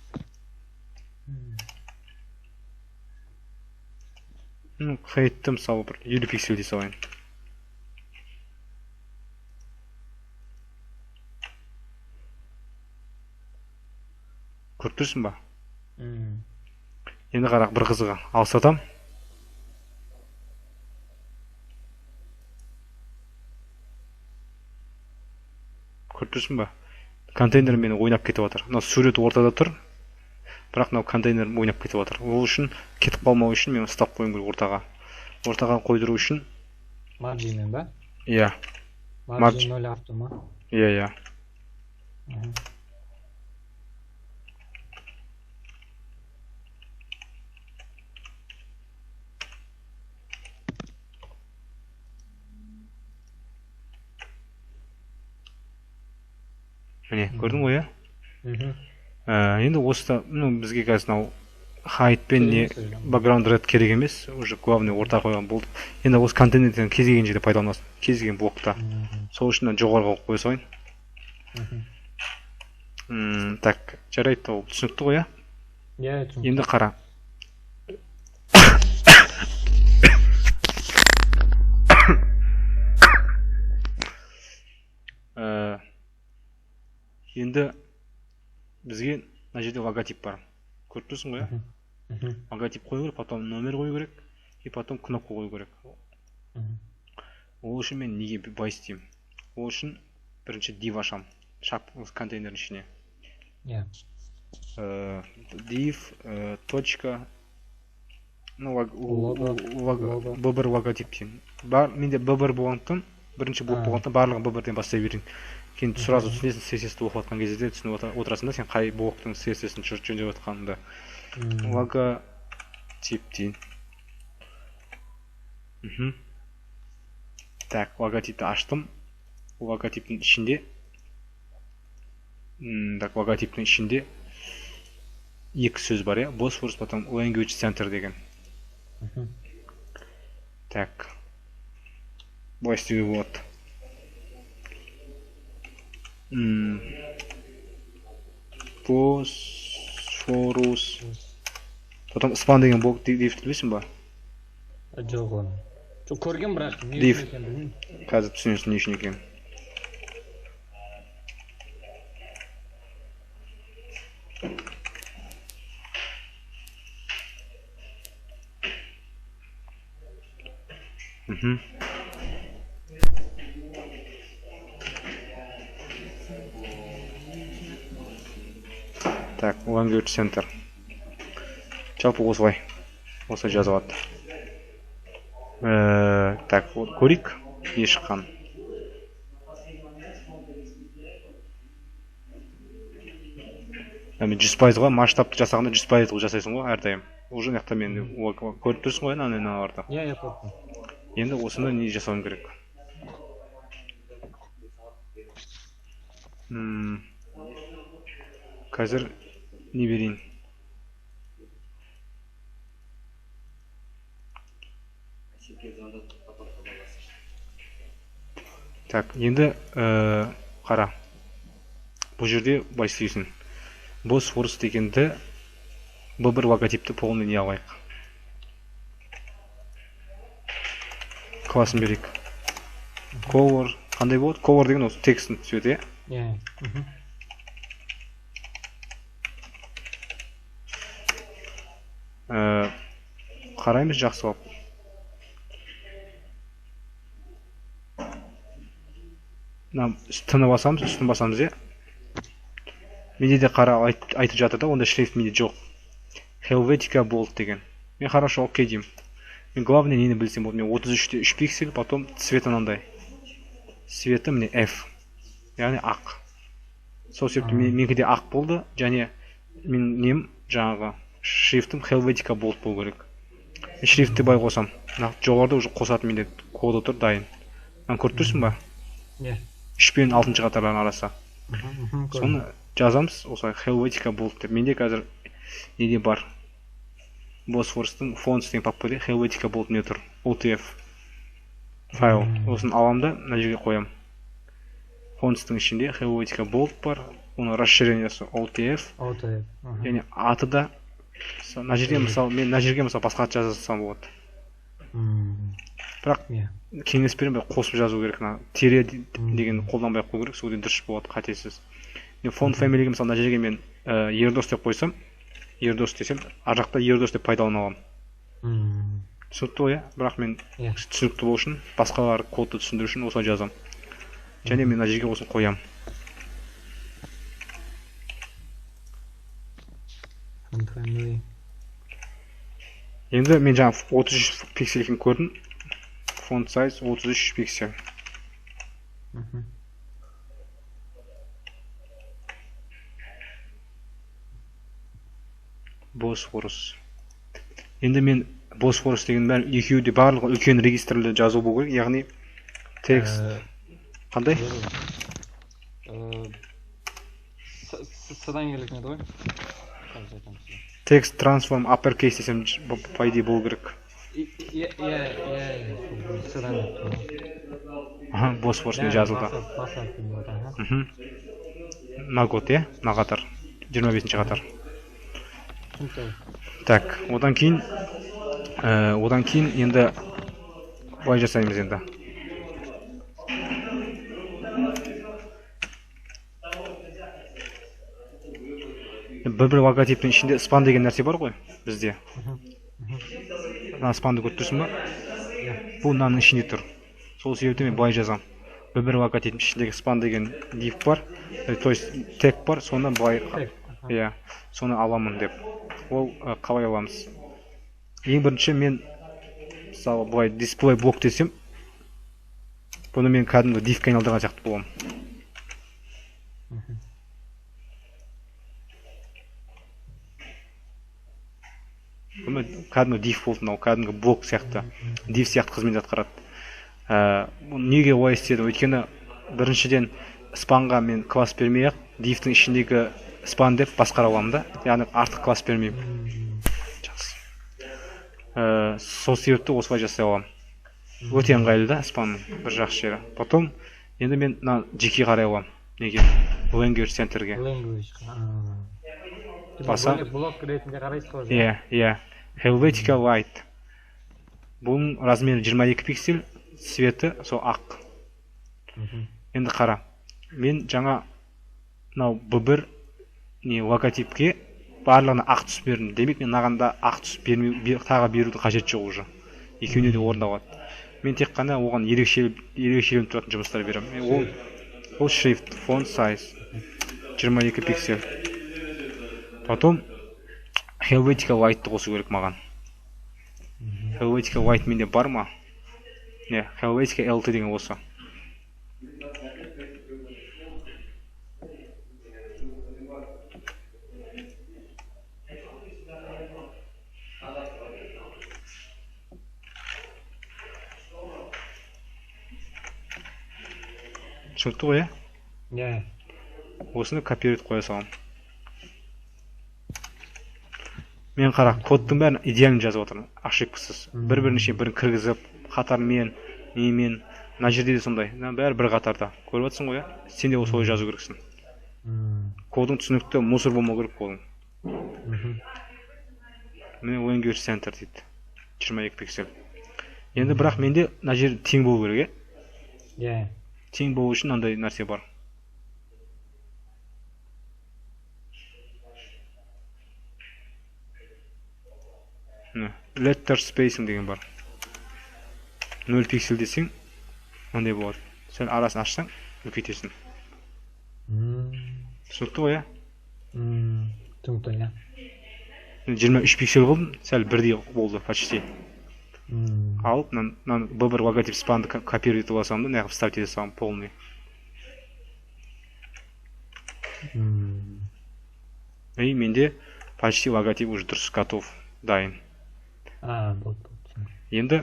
Қайтты мысалы бір 50 пиксель дей салайын. Көріп тұрсың ба? Енді қарақ бір қызыға алсатам. Көріп тұрсың ба? Контейнер мені ойнап кетіп отыр. Мына сурет ортада тұр. Бірақ мынау контейнер ойнап кетіп отыр. Ол үшін кетіп қалмау үшін мен ұстап қойым керек ортаға. Ортаға қойдыру үшін маржинмен ба? Иә. Маржин 0 авто ма? Иә. Міне, көрдің ғой, иә? Енді осыда бізге қазір height пен не background red керек емес, уже главный орта қойған болды. Енді осы контейнерден кез келген жерде пайдаланасың, кез келген блокта. Сол үшін жоғарыға қоя салайын. Так, жарайды, ол түсінікті ғой, иә? Енді қара. Енді бізге мына жерде логотип бар. Көріп тұрсың ғой, логотип қою керек, потом номер қою керек, и потом кнопка қою керек. Ол үшін мен неге былай істеймін? Ол үшін бірінші div ашам, контейнердің ішіне. Div, точка, b1 логотип дейін. Менде b1 болғандықтан, бірінші блок болғандықтан барлығын b1-ден бастай берейін. Кейін сразу түсінесің, CSS-ті оқып жатқан кезде түсініп отырасың да, сен қай блоктың CSS-ін жөндеп жатқаныңды. Логотип дейін. Так, логотипті аштым. Логотиптің ішінде екі сөз бар, Bosphorus, потом language center деген. Так, былай істеуге болады. Bosphorus. Потом span деген блок дифті білесің ба? Жоқ оны. Жоқ көрген бірақ. Диф. Қазір түсінесің не үшін екен. Так, language center. Жалпы осылай. Осылай жазылады. Так, көрейік. Не шыққан. Мен 100%-ға масштабты жасағанда 100% жасайсың ғой әрдайым. уже мына жақта мен көріп тұрсың ғой аналарды. иә көрдім. Енді осыны не жасауым керек? Қазір не берейін? Так, енді қара. Бұл жерде былай істейсің. Босфорус дегенді B1 логотипті полный не алайық. Класын берейік. Color қандай болады? Color деген осы текстін цветі. иә. Қараймыз жақсы алып. Тыны басамыз, үстін басамыз, е? Менде де қара айтып жатыр да, онда шрифт менде жоқ. Helvetica Bold деген. Мен хорошо, окей деймін. Мен главное нені білсем болды. Мен 33-те 3 пиксель, потом цветі мынандай. Цветі міне F. Яғни ақ. Сол себепті менікі ақ болды, және мен нем жаңағы шрифтім Helvetica Bold болу керек. Шрифтті бай қосам. Жоғарда уже қосатын менде коды тұр дайын. Көріп тұрсың ба? Иә. 3 пен 6 қатарларын арасы. Соны жазамыз, осылай Helvetica Bold деп. Менде қазір неде бар? Босфорстың фонд деген папкада Helvetica Bold не тұр? OTF файл. Осын алам да, мына жерге қоям. Фондстың ішінде Helvetica Bold бар. Оның расширениясы OTF. Яғни аты да мына жерге мысалы, мен мына жерге мысалы басқа ат жазсам болады. Бірақ кеңес беремін, қосып жазу керек. Тире деген қолданбай ақ қою керек, сол дұрыс болады, қатесіз. Фонд фамилиге мысалы мына жерге мен Ердос деп қойсам, Ердос десем, ар жақта Ердос деп пайдалана аламын. Түсінікті ғой, бірақ мен түсінікті болу үшін, басқалар кодты түсіндіру үшін осылай жазам. Және мен мына жерге осыны қоям. Енді мен жаңа 33 пиксель екенін көрдім. Font size 33 пиксель. Босфорус. Енді мен Босфорус деген бәрі екеуі де барлығы үлкен регистрлі жазу болу керек, яғни текст қандай? Садан келетін еді ғой. Текст transform uppercase десем по идее болу керек. Садан. Босфорусмен жазылды. На год, е? На қатар. 25-ші қатар. Так, одан кейін енді былай жасаймыз енді. Бір логотиптің ішінде спан деген нәрсе бар ғой бізде. Мына спанды көріп тұрсың ба? Бұл мынаның ішінде тұр. Сол себепті мен былай жазам. Бір логотиптің ішіндегі спан деген div бар, то есть тег бар, соны былай соны аламын деп. Ол қалай аламыз? Ең бірінші мен мысалы былай display блок десем, бұны мен кәдімгі div-ке айналдырған сияқты боламын. Бұны кәдімгі div болды, мынау кәдімгі блок сияқты, div сияқты қызмет атқарады. Неге олай істедім? Өйткені біріншіден спанға мен класс бермей-ақ, div-тің ішіндегі спан деп басқара аламын да, яғни артық класс бермеймін. Сол себепті осылай жасай аламын. Өте ыңғайлы да спанның бір жақсы жері. Потом енді мен жеке қарай аламын. Неге? Language Center'ге. Басам. Блок ретінде қарайсыз ғой. Иә. Helvetica Light. Бұның размері 22 пиксель, цветі сол ақ. Енді қара. Мен жаңа B1 логотипке барлығына ақ түс бердім. Демек мен мынағанда ақ түс тағы беруді қажет жоқ уже. Екеуіне де орындалады. Мен тек қана оған ерекшеленіп тұратын жұмыстар беремін. Ол шрифт, font size 22 пиксель. Потом Helvetica Light'ты қосу керек маған. Helvetica Light менде бар ма? Не, Helvetica LT деген осы. түсінікті ғой, иә. осыны копировать қоя салам. Мен қара, кодтың бәрін идеально жазып отырмын, ошибкасыз. Бір-бірінше бірін кіргізіп, қатармен, немен, мына жерде де сондай. Бәрі бір қатарда. Көріп отырсың ғой, сен де осылай жазу керексің. Кодың түсінікті, мусор болмау керек кодың. Міне language center дейді. 22 пиксель. Енді бірақ менде мына жер тең болу керек, иә? Тең болу үшін мынандай нәрсе бар. Letter spacing деген бар. 0 пиксель десең, мынандай болады. Сен арасын ашсаң, үлкейтесің. Түсінікті ғой, түсінікті, иә. 23 пиксель қылдым, сәл бірдей болды, почти. Алып, B1 логотип спанды копировать етіп да, неғып вставить ете салам, полный. И менде почти логотип уже дұрыс, готов, дайын. Болды. Енді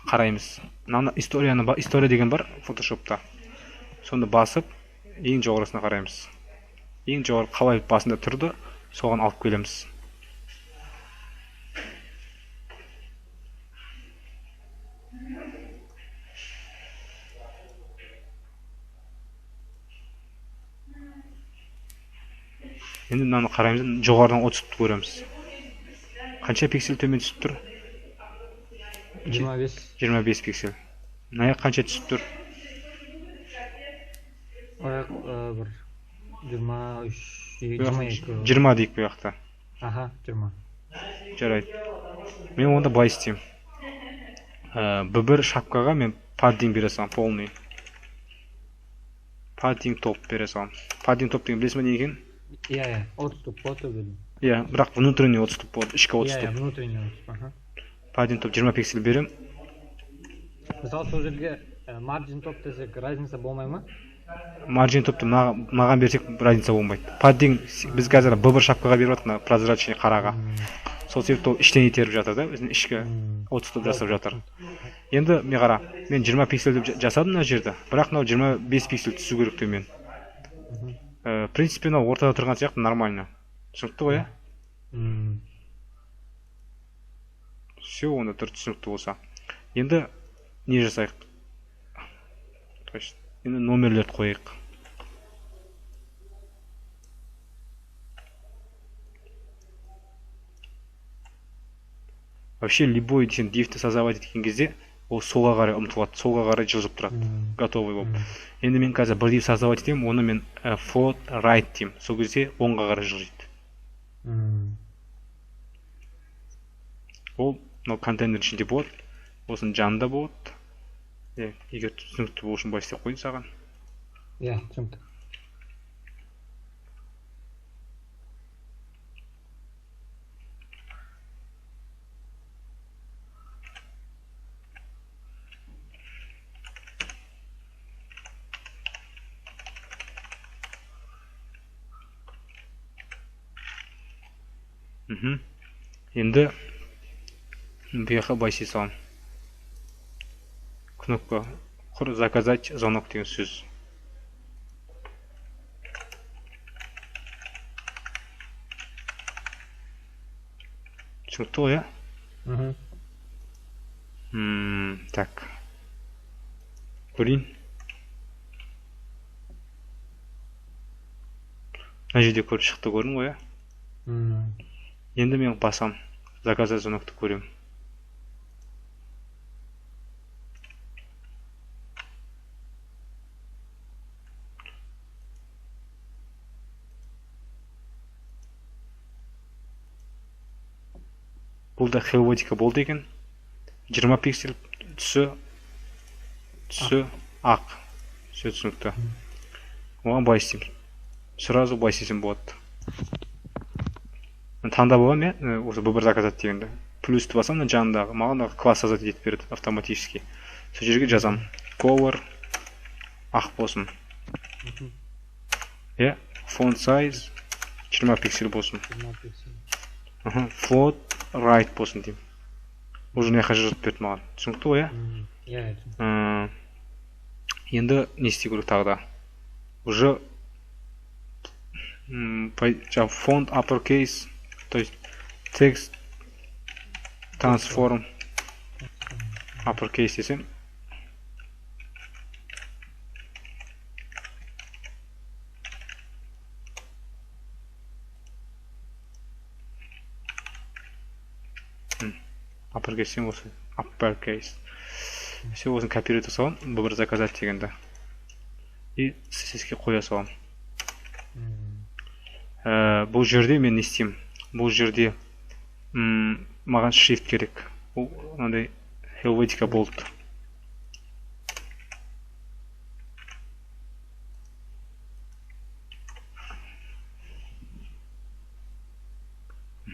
қараймыз. История деген бар фотошопта. Сонда басып, ең жоғарысына қараймыз. Ең жоғары қалай басында тұрды, соған алып келеміз. Енді мынаны қараймыз, жоғарыдан 30-ті көреміз. Қанша пиксель төмен түсіп тұр? 25 пиксель. Мына қанша түсіп тұр? Ояқ бір 22. 20 дейік бұл жақта. Аха, 20. Жарайды. Мен онда былай істеймін. B1 шапкаға мен паддинг бере салам, полный. Паддинг топ бере салам. Паддинг топ деген білесің бе не екен? Иә, отступ білдім. Иә, бірақ внутренний отступ болады, ішкі отступ. Иә, внутренний отступ. Паддинг топ 20 пиксель берем. Мысалы, сол жерге margin топ десек, разница болмай ма? Margin топты маған берсек, разница болмайды. Паддинг біз қазір B1 шапкаға беріп жатырмыз, прозрачный қараға. Сол себепті ол іштен итеріп жатыр да, өзінің ішкі отступ жасап жатыр. Енді мен қара, мен 20 пиксель деп жасадым мына жерді, бірақ мынау 25 пиксель түсу керек төмен. В принципе, мынау ортада тұрған сияқты нормально. Түсінікті ғой, Все, онда тұр түсінікті болса. Енді не жасайық? Енді номерлерді қойық. Вообще, любой сен дивті создавать еткен кезде, ол солға қарай ұмтылады, солға қарай жылжып тұрады, готовый болып. Енді мен қазір бір див создавать етем, оны мен float right деймін. Сол кезде оңға қарай жылжиды. Ол контейнер ішінде болады, осының жанында болады. Егер түсінікті болу үшін былай істеп қойын саған. Иә, түсінікті. Енді бұяққа байси салам. Кнопка заказать звонок деген сөз. Түсінікті ғой, Так. Көрейін. Мына жерде көріп шықты, көрдің ғой, Енді мен басам, заказать звонокты көрем. Бұл да хелвотика болды екен. 20 пиксель түсі ақ. Все түсінікті. Оған былай істеймін. Сразу былай істесем болады. Таңдап аламын, осы B1 заказать дегенде. Плюсті басам, жанындағы, маған класс создать етіп береді автоматически. Сол жерге жазам. Color ақ болсын. Font size 20 пиксель болсын. Float right болсын деймін. Уже не жазып берді маған. Түсінікті ғой, енді не істеу керек тағы да уже жаңағы font uppercase, то есть text transform uppercase десем uppercase осы uppercase все осыны копировать ете саламын бір заказать дегенді и CSS-ке қоя саламын. Бұл жерде мен не істеймін? Бұл жерде маған shift керек. Бұл мынандай Helvetica bold.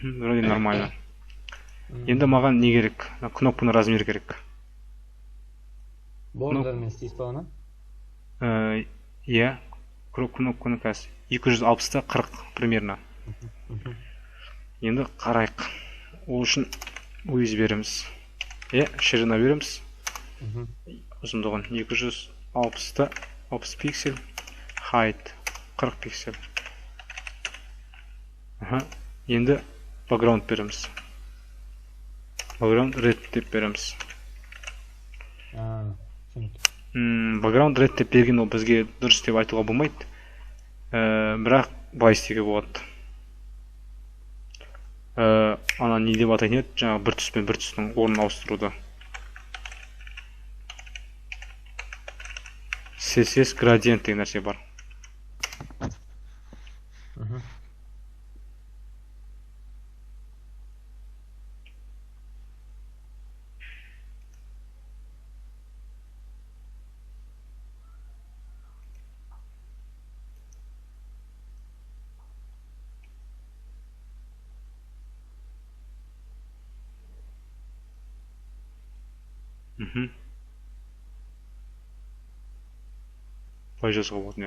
Вроде нормально. Енді маған не керек? Кнопканы размер керек. Бордермен істейсіз ба оны? Иә, кнопканы қазір 260-та 40 примерно. Енді қарайық. Ол үшін өз береміз. Ширина береміз. Ұзындығын 260-та 60 пиксель. Height 40 пиксель. Енді background береміз. Background red деп береміз. Background red деп берген ол бізге дұрыс деп айтуға болмайды. Бірақ былай істеуге болады. Ана не деп атайтын еді, жаңағы бір түс пен бір түстің орнын ауыстыруды. CSS gradient деген нәрсе бар. Былай жазуға болады,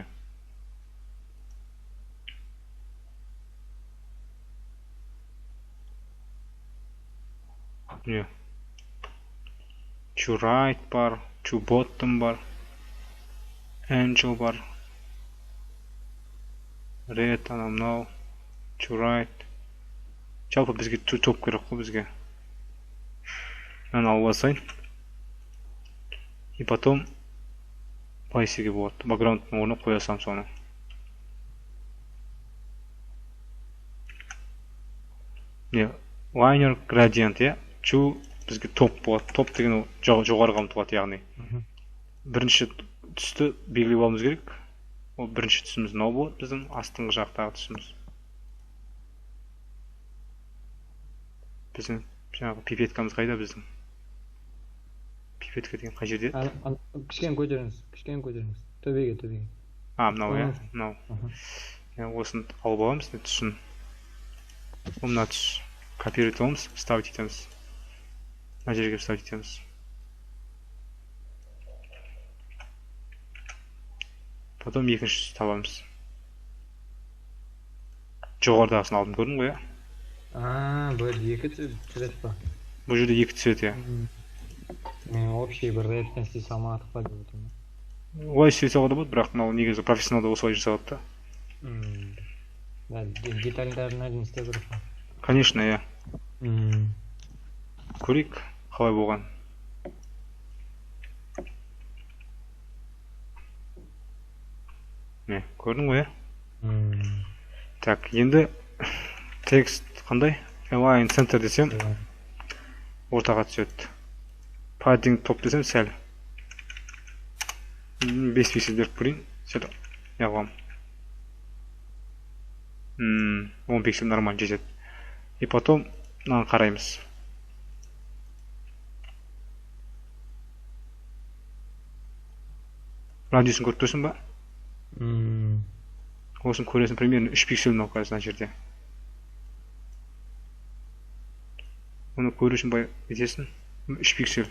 не? To right бар, to bottom бар, angel бар, red, анау мынау, to right. Жалпы бізге to top керек қой бізге. Мен алып алсайын. И потом пайсеге болады. Background-ның орнына қоя салам соны. Liner gradient, to бізге топ болады. Топ деген жоғарыға ұмтылады, яғни. Бірінші түсті белгілеп алуымыз керек. Ол бірінші түсіміз мынау болады біздің астыңғы жақтағы түсіміз. Біздің жаңағы пипеткамыз қайда біздің? Пипетка деген қай жерде? Кішкене көтеріңіз. Төбеге. Мынау, мынау. Осыны алып аламыз, түсін. Мына түс. Копировать аламыз, вставить етеміз. Мына жерге вставить етеміз. Потом екінші табамыз. Жоғарыдағысын алдым, көрдің ғой, Бұл екі түседі па? Бұл жерде екі түседі, Мен общий бір редтен істей салмадық па деп отырмын. Олай істей салуға да болады, бірақ мынау негізі профессионалда осылай жасалады да. Детальдарына дейін істеу керек па? Конечно, Көрейік, қалай болған. Көрдің ғой, Так, енді текст қандай? Align center десем, ортаға түседі. Padding топ десем, сәл. 5 пиксель беріп көрейін. Сәл яғылам. 10 пиксель нормально жетеді. И потом мынаны қараймыз. Радиусын көріп тұрсың ба? Осын көресің примерно 3 пиксель мынау қазір жерде. Оны көру үшін бай етесің 3 пиксель.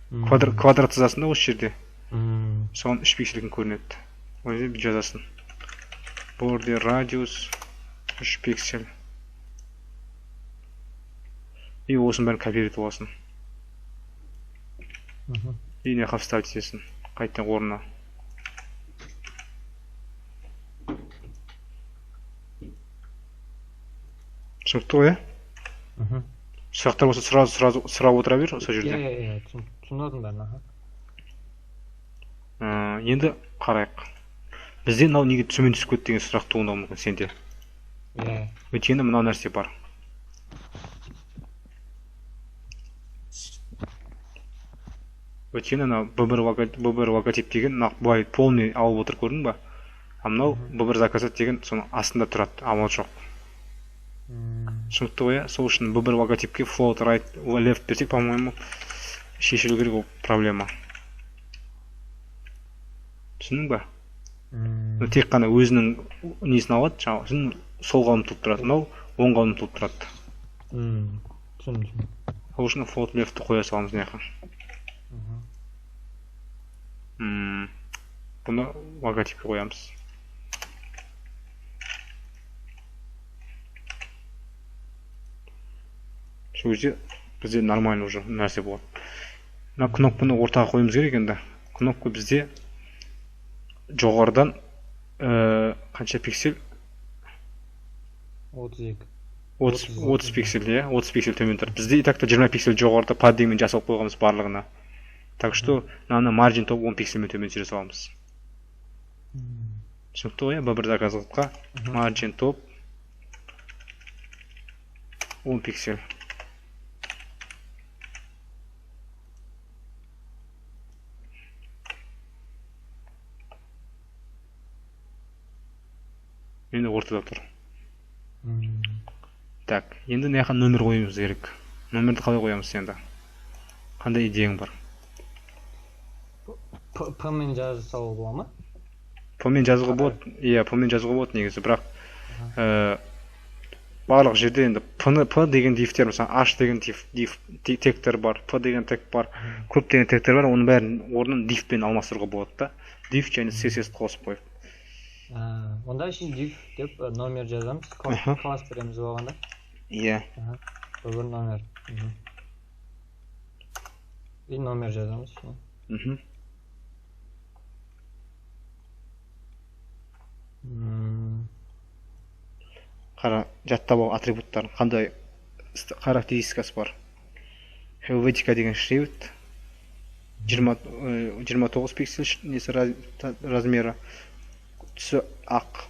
Квадрат жазасың да осы жерде. Соған 3 пиксельген көрінеді. Ол жерде жазасың. Border radius 3 пиксель. И осыны бәрін копировать аласың. И не вставить етесің. Қайтадан орнына. түсінікті ғой, иә? Сұрақтар болса сразу сұрап отыра бер сол жерде. Иә, түсіндім бәрін. Енді қарайық. Бізде мынау неге төмен түсіп кетті деген сұрақ туындауы мүмкін сенде. Иә. Өйткені мынау нәрсе бар. Өйткені мынау B1 логотип деген былай полный алып отыр, көрдің ба? А мынау B1 заказать деген соның астында тұрады, ал ол жоқ. Түсінікті ғой, сол үшін B1 логотипке float right left берсек, по-моему, шешілу керек ол проблема. Түсіндің ба? Тек қана өзінің несін алады, жаңағы солға ұмтылып тұрады, мынау оңға ұмтылып тұрады. Түсіндім. Сол үшін float left'ті қоя саламыз мына жаққа. Бұны логотипке қоямыз. Сол кезде бізде нормально уже нәрсе болады. Мына кнопканы ортаға қойымыз керек енді. Кнопка бізде жоғарыдан қанша пиксель? 32. 30 пиксель, иә? 30 пиксель төмен тұр. Бізде и так-то 20 пиксель жоғарыда паддингмен жасап қойғанбыз барлығына. Так что мынаны margin топ 10 пиксельмен төмен түсіре саламыз. Түсінікті ғой, B1 заказға margin топ 10 пиксель. Енді ортада тұр. Так, енді мына жаққа номер қоюымыз керек. Номерді қалай қоямыз енді? Қандай идеяң бар? P-мен жазып салуға бола ма? P-мен жазуға болады, иә, P-мен жазуға болады негізі, бірақ барлық жерде енді P деген дифтер, мысалы H деген тегтер бар, P деген тег бар, көп деген тегтер бар, оның бәрін орнын дифпен алмастыруға болады да. Диф және CSS қосып қойып. Онда үшін div деп номер жазамыз, класс береміз болғанда. Иә. Бір номер. И номер жазамыз. Қара, жаттап ал атрибуттарын, қандай характеристикасы бар. Helvetica деген шрифт, 29 пиксель несі размері, түсі ақ.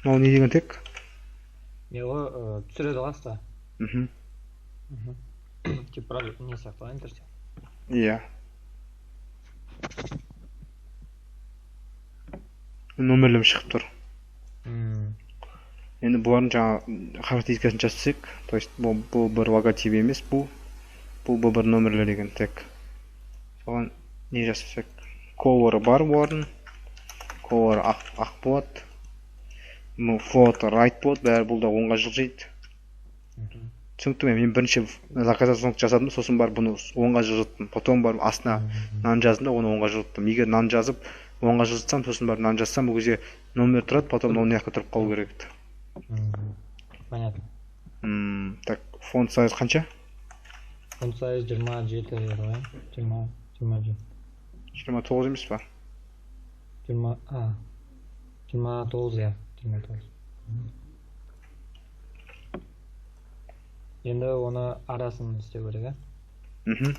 Мынау не деген тек? Его түсіреді қаста. Типа не сияқты ғой, интерсек. Иә. Номерлем шығып тұр. Енді бұлардың жаңа характеристикасын жазсақ, то есть бұл бір логотип емес, бұл бір номерлер деген тек. Соған не жасасақ? Color бар бұлардың. Color ақ болады. Float right болады, бәрі бұл да оңға жылжиды. Түсінікті ме? Мен бірінші заказасын жасадым, сосын барып бұны оңға жылжыттым. Потом барып астына нан жаздым да, оны оңға жылжыттым. Егер нан жазып, оңға жылжытсам, сосын барып нан жазсам, бұл кезде номер тұрады, потом оны яққа тұрып қалу керек. Понятно. Так, фонд сайз қанша? Фонд сайз 27 ғой. 27. 29 емес па? 29, иә. 29. Енді оны арасын істеу керек, ә?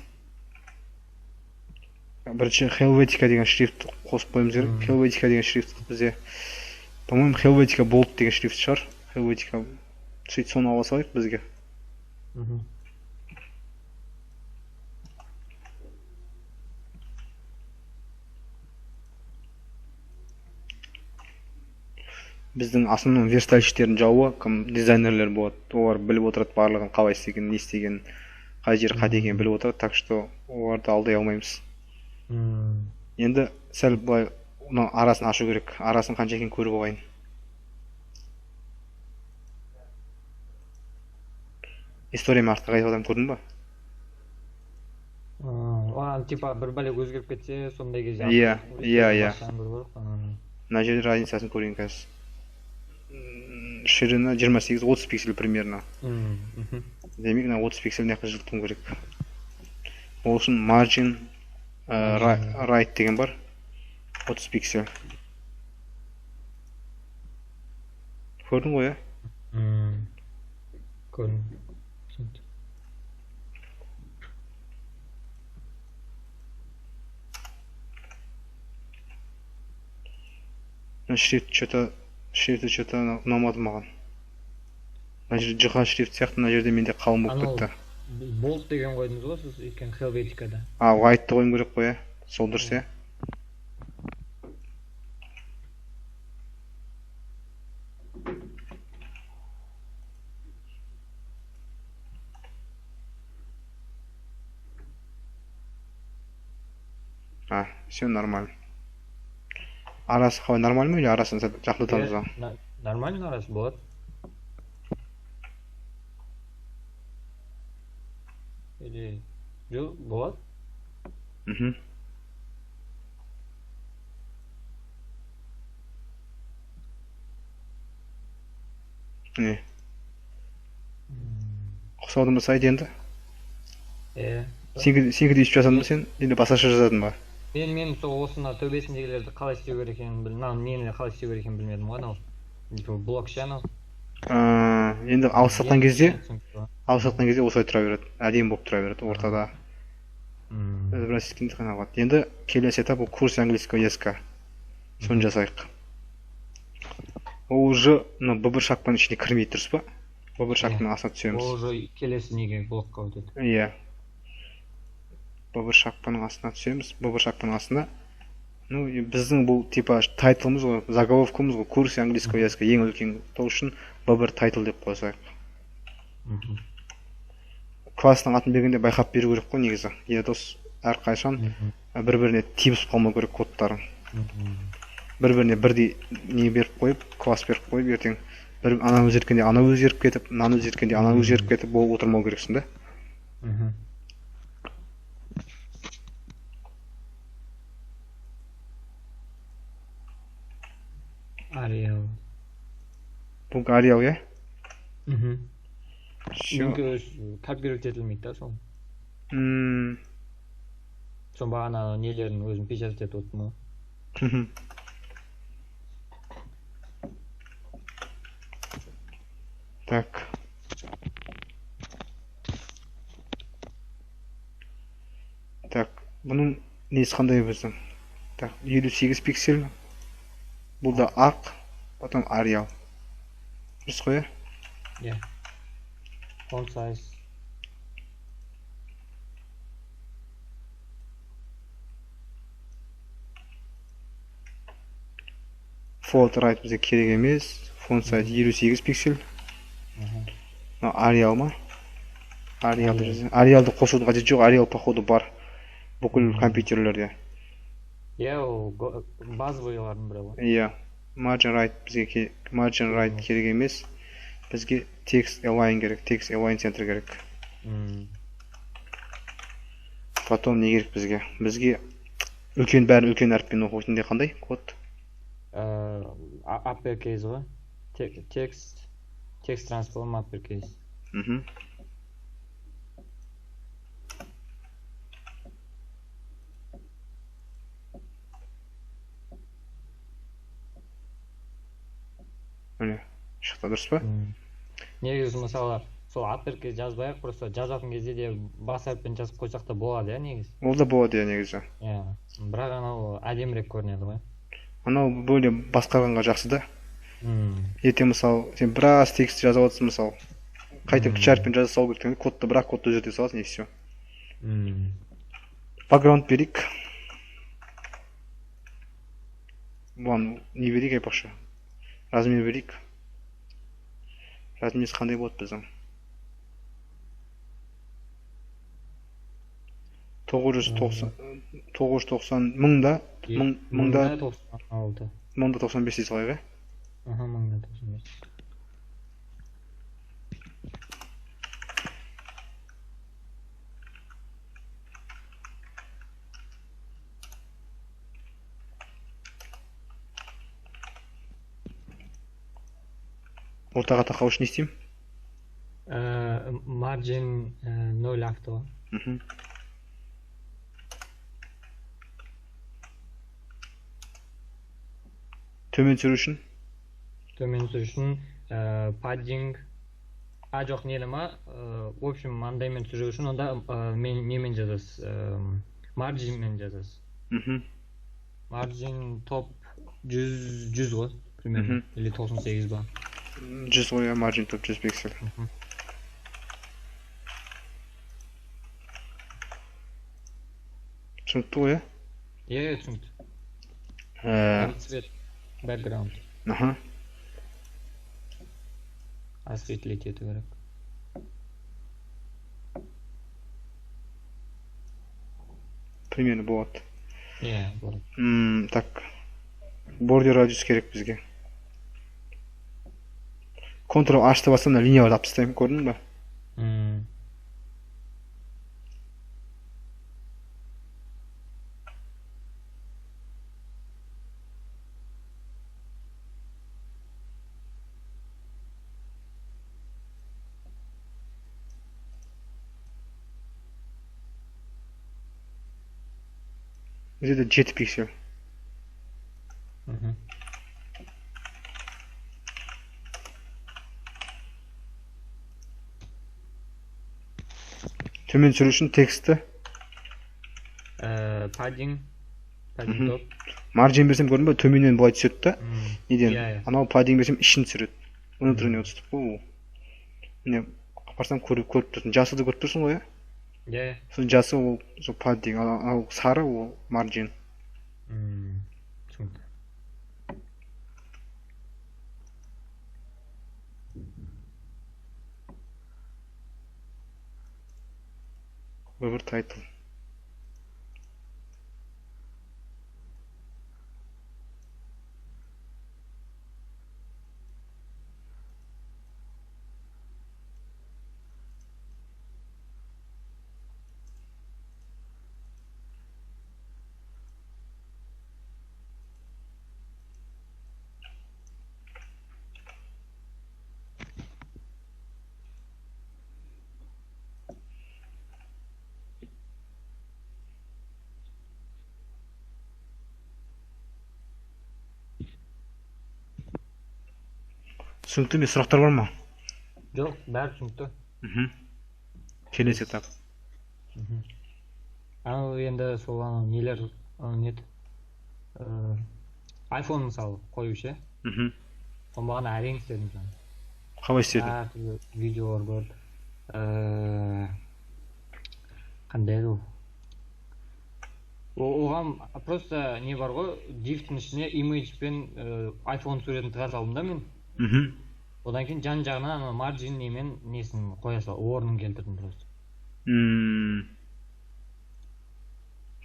Бірінші Helvetica деген шрифт қосып қойымыз керек. Helvetica деген шрифт бізде, по-моему, Helvetica Bold деген шрифт шығар. Helvetica сөйтіп соны ала салайық бізге. біздің основной верстальщиктердің жауы кім дизайнерлер болады. Олар біліп отырады барлығын, қалай істегенін, не екенін, қай жері қате екенін біліп отырады, так что оларды алдай алмаймыз. Енді сәл былай арасын ашу керек. Арасын қанша екенін көріп алайын. Историяны артқа қайтып адам көрдің ба? Типа бір бәлек өзгеріп кетсе, сондай кезде. Иә. Мына жерде разницасын көрейін қазір. Ширина 28-30 пиксель примерно. Демек, 30 пиксель неққа жылтым керек. Ол үшін margin right деген бар. 30 пиксель. Көрдің ғой, Көрдім. Шрифті что-то ұнамады маған. Мына жерде жұқа шрифт сияқты, мына жерде менде қалың болып кетті. Bold деген қойдыңыз ғой сіз екен Helvetica'да. White'ты қойым керек қой, сол дұрыс, все нормально. Арасы қалай, нормально ма или арасын жақындатамыз ба? Нормально арасы болады. Или жоқ, болады. Не? Ұқсаудың ба сайт енді? Сенгі де ішіп жазадың ба сен? Или басқаша жазадың ба? Мен сол осына төбесіндегілерді қалай істеу керек екенін нені қалай істеу керек екенін білмедім ғой, анау блок ше анау. Енді ауыстырған кезде осылай тұра береді, әдемі болып тұра береді ортада. Біраз ескенде қана қалады. Енді келесі этап ол курс английского языка. Соны жасайық. Ол уже B1 шапканың ішіне кірмейді, дұрыс па? B1 шапканың астына түсеміз. Ол уже келесі неге блокқа өтеді. Иә. B1 шапканың астына түсеміз. B1 шапканың астына. Біздің бұл типа тайтлымыз ғой, заголовкымыз ғой, курс английского языка ең үлкен. Сол үшін B1 тайтл деп қойсайық. Класстың атын бергенде байқап беру керек қой негізі. Дос әрқашан бір-біріне тиісіп қалмау керек кодтарын. Бір-біріне бірдей не беріп қойып, класс беріп қойып, ертең бір анау өзгерткенде анау өзгеріп кетіп, мынаны өзгерткенде анау өзгеріп кетіп болып отырмау керексің да. Ариал. Бұл Ариал, е? Менгі копировать етілмейді да сол. Сон бағана нелерін өзім печатать етіп отырмын ғой. Так. Так, бұның несі қандай біздің? Так, 58 пиксель. Бұл да ақ, потом Ариал. Дұрыс қой, Иә. Font size. Font right бізге керек емес. Font size 58 пиксель. Ариал ма? Ариалды қосудың қажеті жоқ, Ариал походу бар бүкіл компьютерлерде. Иә, ол базовыйлардың бірі ғой. Иә. Margin right керек емес. Бізге text align керек, text align center керек. Потом не керек бізге? Бізге бәрін үлкен әріппен оқитынде қандай код? Uppercase ғой. Text transform uppercase. Міне, шықты, дұрыс па? Негізі мысалы сол uppercase жазбайық, просто жазатын кезде де бас әріппен жазып қойсақ та болады, негізі. Ол да болады, негізі. Бірақ анау әдемірек көрінеді ғой. Анау бөле басқарғанға жақсы да. Ертең мысалы сен біраз текст жазып отырсың, мысалы қайтып кіші әріппен жаза салу керек, кодты бірақ кодты өзгерте саласың, и все. Background берейік. Бұған не берейік, айтпақшы. размер берейік. Размеріміз қандай болады біздің? 990 мыңда 96. 95 дей салайық, Аха, 1095. Ортаға тақау үшін не істеймін? Margin 0 авто. Төмен түсіру үшін? Төмен түсіру үшін padding жоқ нелема, в общем, мандаймен түсіру үшін онда немен жазасыз, marginмен жазасыз. Margin топ 100 ғой, примерно, или 98 ба. 100 ғой, margin топ 100 пиксель. Түсінікті ғой, түсінікті. Цвет, background. Осветлить ету керек. Примерно болады. болады. Так, border радиус керек бізге. Ctrl H-ты бассам, линияларды алып тастаймын, көрдің ба? Где-то 7 пиксель. Төмен түсіру үшін тексті? Padding топ. Margin берсем көрдің ба, төменнен былай түседі да? Неден? Анау padding берсем ішін түсіреді. Внутренне өтістік бұл. Міне, қапарсам көріп тұрсын. Жасыды көріп тұрсын ғой, Сосын жасы ол padding, анау сары ол margin. Түсінікті. Выбор title. Түсінікті ме? Сұрақтар бар ма? Жоқ, бәрі түсінікті. Келесі этап. Енді сол нелер неді? iPhone мысалы қою ше. Соны бағана әрең істедім. Қалай істедің? Әртүрлі видеолар көріп. Қандай еді ол? Оған просто не бар ғой, дифтің ішіне image пен iPhone суретін тыға салдым да мен. Одан кейін жан жағынан margin немен несін қоя сал, орнын келтірдім просто.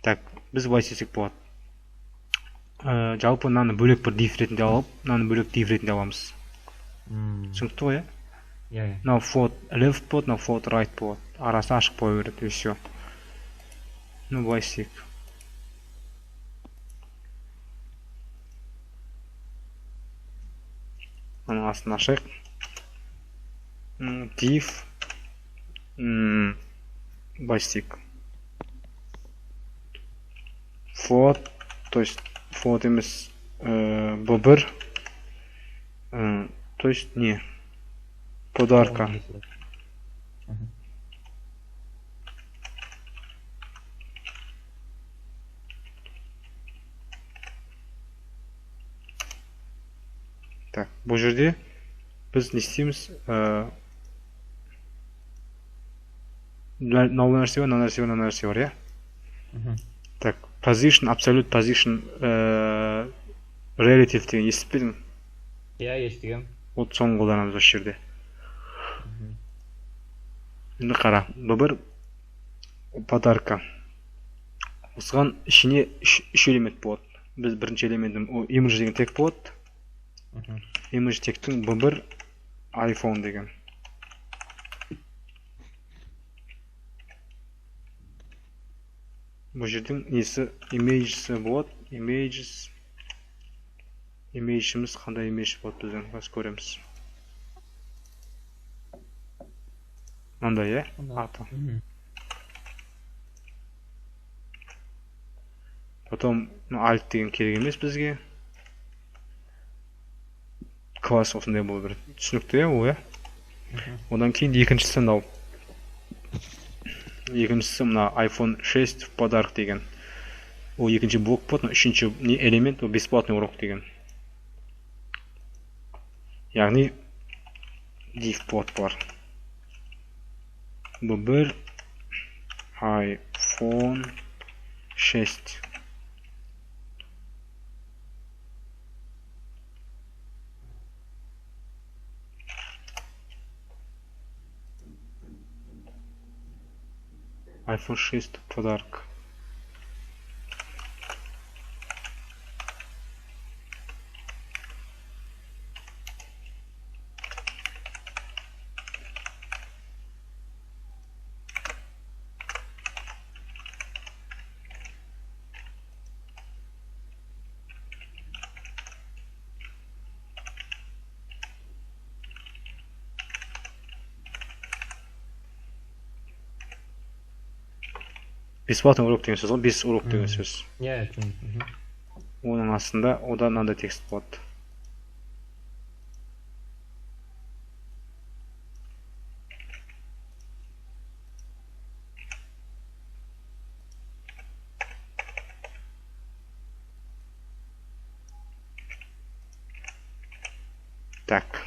Так, біз былай істесек болады. Жалпы мынаны бөлек бір div ретінде алып, мынаны бөлек div ретінде аламыз. Түсінікті ғой, Мынау float left болады, мынау float right болады. Арасы ашық бола береді, и все. Ну, былай істейік. Оның астын ашайық. Div. Былай істейік. Float, то есть float емес b1. То есть не. Подарка. Так, бұл жерде біз не істейміз? Мынау нәрсе бар, мына нәрсе бар, иә? Так, position, absolute position, relative деген естіп пе едің? иә естігем. Вот соны қолданамыз осы жерде. Енді қара, бұл бір подарка. Осыған ішіне үш элемент болады. Біз бірінші элементім image деген тег болады. Image тегтің бұл бір iPhone деген. Бұл жердің несі image'si болады. Image'imiz қандай image болады біздің, қазір көреміз. Мынандай, аты. Потом alt деген керек емес бізге. Класс осындай болу керек. Түсінікті ол, Одан кейін екіншісі мынау. Екіншісі мына iPhone 6 в подарок деген. Ол екінші блок болады, үшінші элемент, ол бесплатный урок деген. Яғни div болады бар. Бұл бір iPhone 6. iPhone 6 подарок. Бесплатный урок деген сөз ғой, 5 урок деген сөз. Иә, түсіндім. Оның астында одан мынандай текст болады. Так.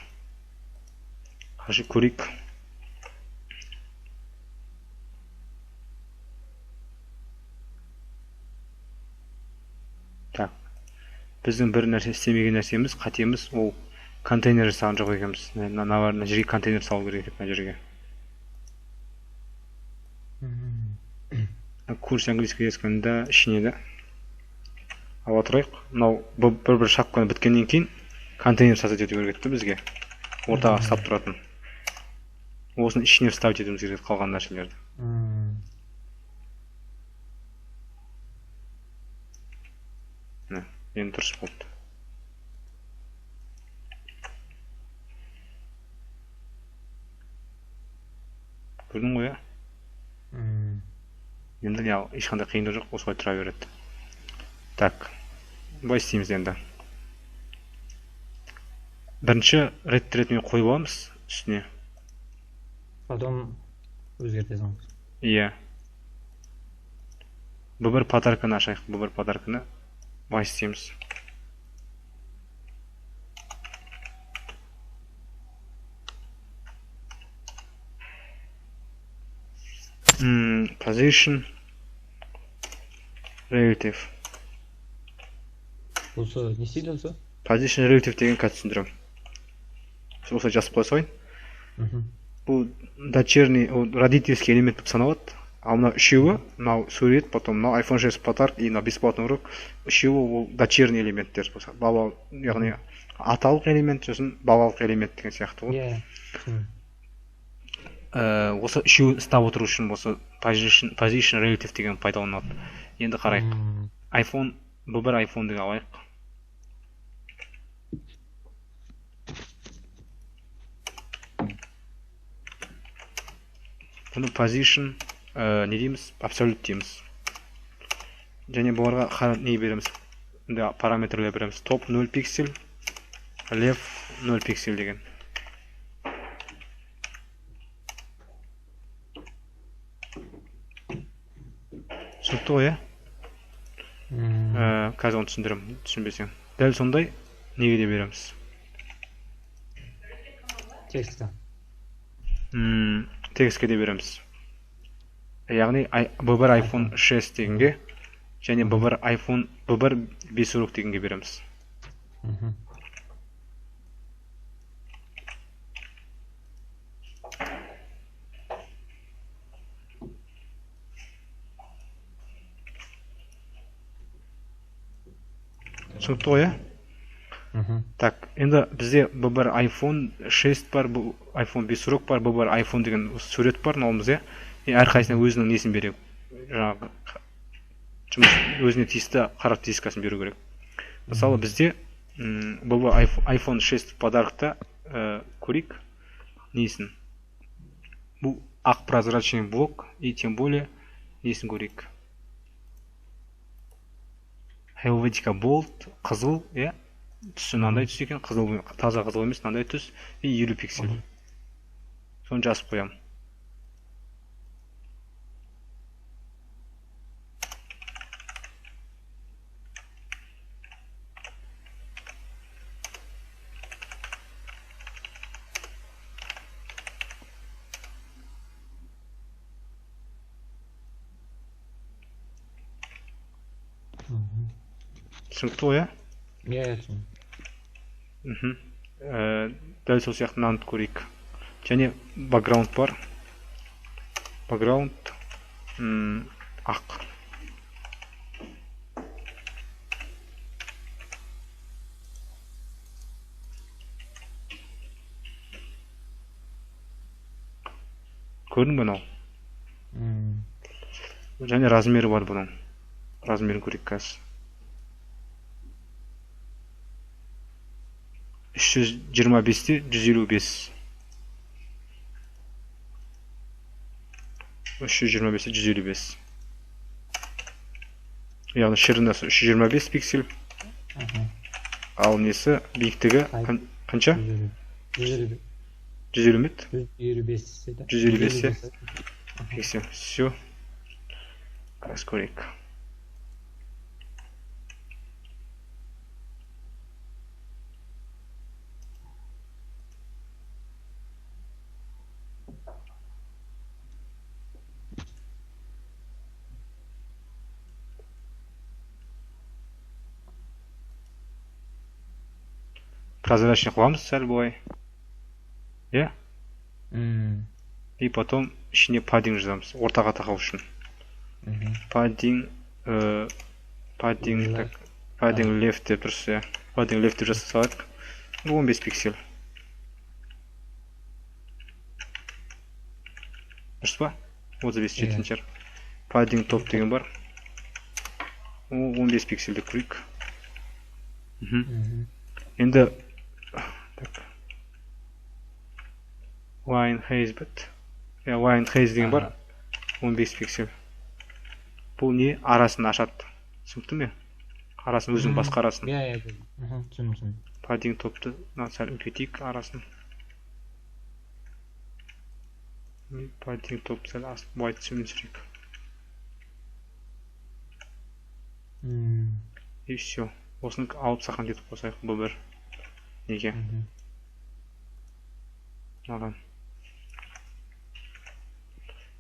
Қажи көрейік. Так. Біздің бір нәрсе істемеген нәрсеміз, қатеміз, ол контейнер салған жоқ екенбіз. Мына жерге контейнер салу керек деп, мына жерге. Курс английский языкында ішіне де ала тұрайық. Мынау бір шапканы біткеннен кейін контейнер создать ету керек бізге. Ортаға ұстап тұратын. Осыны ішіне вставить етуіміз керек қалған нәрселерді. Енді дұрыс болды. Көрдің ғой, Енді ешқандай қиындық жоқ, осылай тұра береді. Так, былай істейміз енді. Бірінші ретімен қойып аламыз үстіне. Потом өзгертесің. Иә. Бұл бір подарканы ашайық, бұл бір подарканы. Былай істейміз. Position relative. Осы не істейді осы? Position relative деген қазір түсіндірем. Осылай жазып қойсайын. Бұл дочерний, родительский элемент болып саналады. А мына үшеуі, мынау сурет, потом мынау iPhone 6 подарок и мына бесплатный урок, үшеуі ол дочерний элементтер. Яғни аталық элемент, сосын балалық элемент деген сияқты ғой. Осы үшеуін ұстап отыру үшін осы position relative деген пайдаланады. Енді қарайық. iPhone, бұл бір iPhone деген алайық. Бұны position не дейміз? Абсолют дейміз. Және бұларға не береміз? Параметрлер береміз. Top 0 пиксель, left 0 пиксель деген. Түсінікті ғой, қазір оны түсіндірем, түсінбесең. Дәл сондай неге де береміз? Текстті. Текстке де береміз. Яғни бұл бір iPhone 6 дегенге, және бұл бір 5 урок дегенге береміз. түсінікті ғой, иә? Так, енді бізде бір iPhone 6 бар, бұл iPhone 5 бар, бұл бір iPhone деген сурет бар, мынауымыз, иә? Әрқайсысына өзінің несін береді. Жаңағы жұмыс өзіне тиісті характеристикасын беру керек. Мысалы, бізде бұл iPhone 6 подарокта көрейік несін. Бұл ақ прозрачный блок, и тем более несін көрейік. Helvetica Bold, қызыл, иә? Түсі мынандай түс екен, таза қызыл емес, мынандай түс, и 50 пиксель. Соны жазып қоямын. Түсінікті ғой, иә? Иә, түсінікті. Дәл сол сияқты мынаны көрейік. Және background бар. Background ақ. Көрдің бе мынау? Және размері бар бұның. Размерін көрейік қазір. 325-те 155. 325-те 155. Яғни ширинасы 325 пиксель. Ал несі биіктігі қанша? 150 ме? 155 пиксель. Все. Қазір көрейік. Прозрачный қыламыз сәл былай. Иә? И потом ішіне паддинг жазамыз, ортаға тақау үшін. Паддинг left деп тұрсыз, иә. Паддинг left деп жазса салайық. 15 пиксель. Дұрыс па? 35 жетіншер. Паддинг топ деген бар. 15 пиксель деп көрейік. Енді Line Haze бет. Line Haze деген бар. 15 пиксель. Бұл не? Арасын ашады. Түсінікті ме? Арасын өзің басқа арасын. Түсіндім. Паддинг топты сәл үлкейтейік арасын. Паддинг топ сәл white түсімен сүрейік. И все. Осыны алып сақан детіп қосайық бұл бір. Неге? Маған.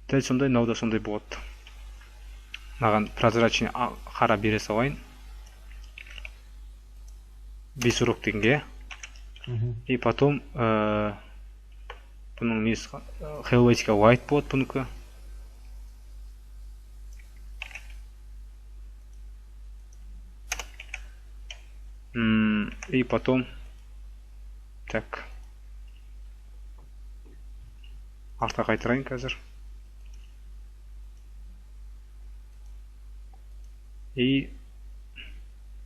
Дәл сондай, науда сондай болады. Маған прозрачный қара бере салайын. 5 дегенге. И потом бұның несі Helvetica White болады бұныкі. И потом так. Артқа қайтырайын қазір. И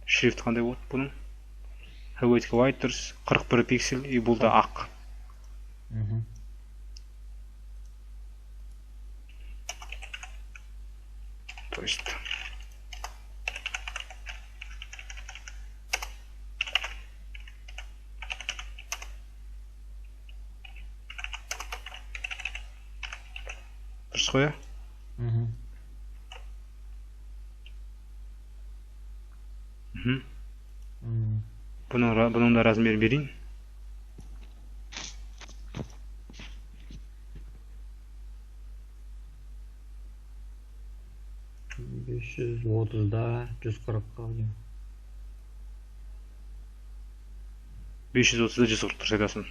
шрифт қандай болады бұның? Helvetica White дұрыс 41 пиксель, и бұл да ақ. То есть дұрыс қой, бұның да размер берейін. $530-да 140-қа дейін. 530-да 140 дұрыс айтасың.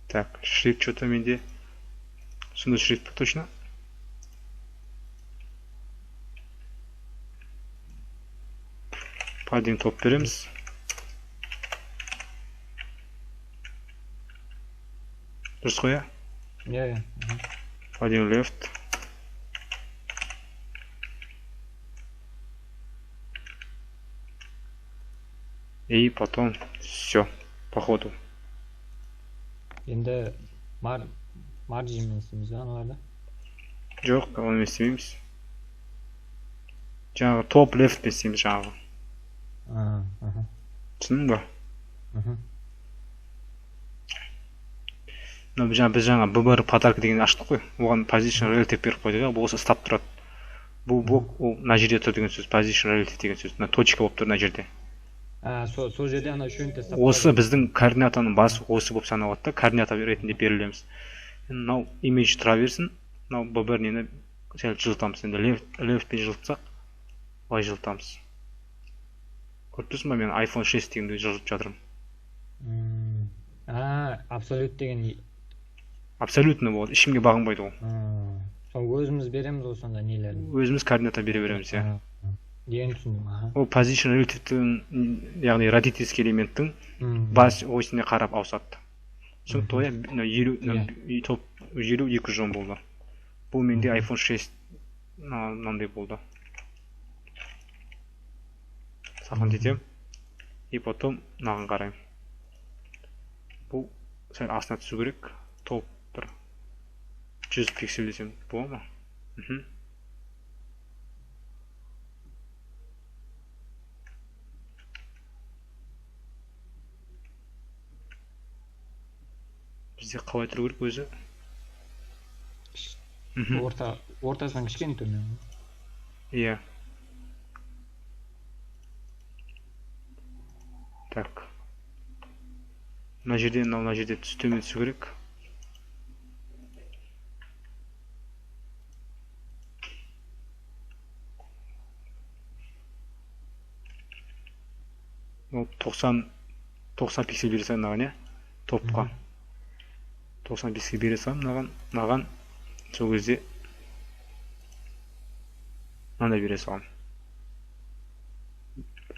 Так, шрифт что-то менде. Сонда шрифт па точно? Padding топ береміз. Дұрыс қой, Иә. Padding left. И потом все, походу. Енді марджинмен істейміз ба аналарда? Жоқ, оны істемейміз. Жаңағы топ лефтпен істейміз жаңағы. Түсіндің ба? Біз жаңа BBR подарка деген аштық қой. Оған position relative беріп қойдық, бұл осы ұстап тұрады. Бұл блок ол мына жерде тұр деген сөз, position relative деген сөз. Мына точка болып тұр мына жерде. Сол жерде ана үшеуін тастап. Осы біздің координатаның басы осы болып саналады да, координата ретінде берілеміз. Мынау image тұра берсін, мынау BBR нені сәл жылытамыз. Енді leftпен жылытсақ, былай жылытамыз. Көріп тұрсың ба, мен iPhone 6 дегенде жылытып жатырмын. Абсолют деген. Абсолютно болады, ешкімге бағынбайды ол. Сол өзіміз береміз ғой сонда нелерін. Өзіміз координата бере береміз, иә. Деген түсіндім. Ол position relative-тің, яғни родительский элементтің бас осіне қарап ауысады. Түсінікті ғой, 50-210 болды. Бұл менде iPhone 6 мынандай болды. Сақын детем. И потом мынаған қарайым. Бұл сәл астына түсу керек. Топ бір 100 пиксель десем болады ма? Бізде қалай тұру керек өзі? Ортасынан кішкене төмен. Иә. Так. Мына жерде төмен түсу керек. Ол 90 пиксель бере салам мынаған, топқа. 90 пиксель бере салам мынаған сол кезде мынандай бере салам.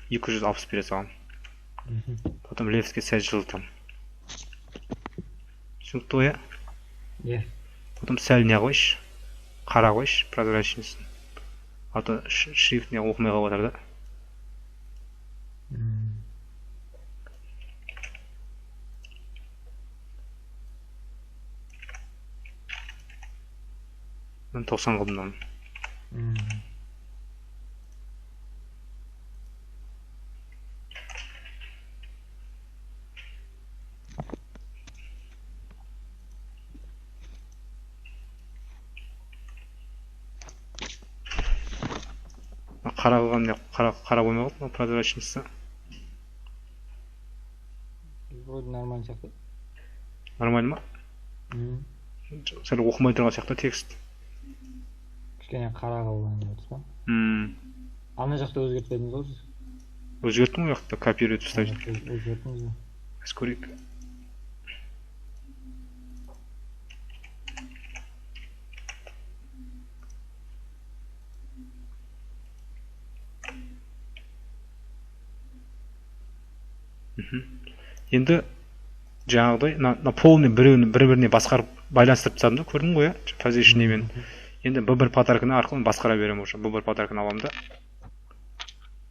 260 бере салам. Потом левтке сәл жылытам. Түсінікті ғой, иә? Потом сәл не қойшы, қара қойшы, прозрачныйсын. А то шрифт не оқымай қалып жатыр да. Мен 90 қылдым. Қара қылған не қара болмай қалды, прозрачныйсы. Вроде нормально сияқты. Нормально ма? Сәл оқымай тұрған сияқты текст. Кішкене қара қылған деп отырсыз ба? Ана жақта өзгертпедіңіз ғой сіз? Өзгерттім ғой, жақта копировать вставить. Өзгерттіңіз ба? Біз көрейік. Енді жаңағыдай полный бір-біріне басқарып байланыстырып тастадым да, көрдің ғой, position мен. Енді BBR подарканы арқылы басқара беремін уже. BBR подарканы аламын да.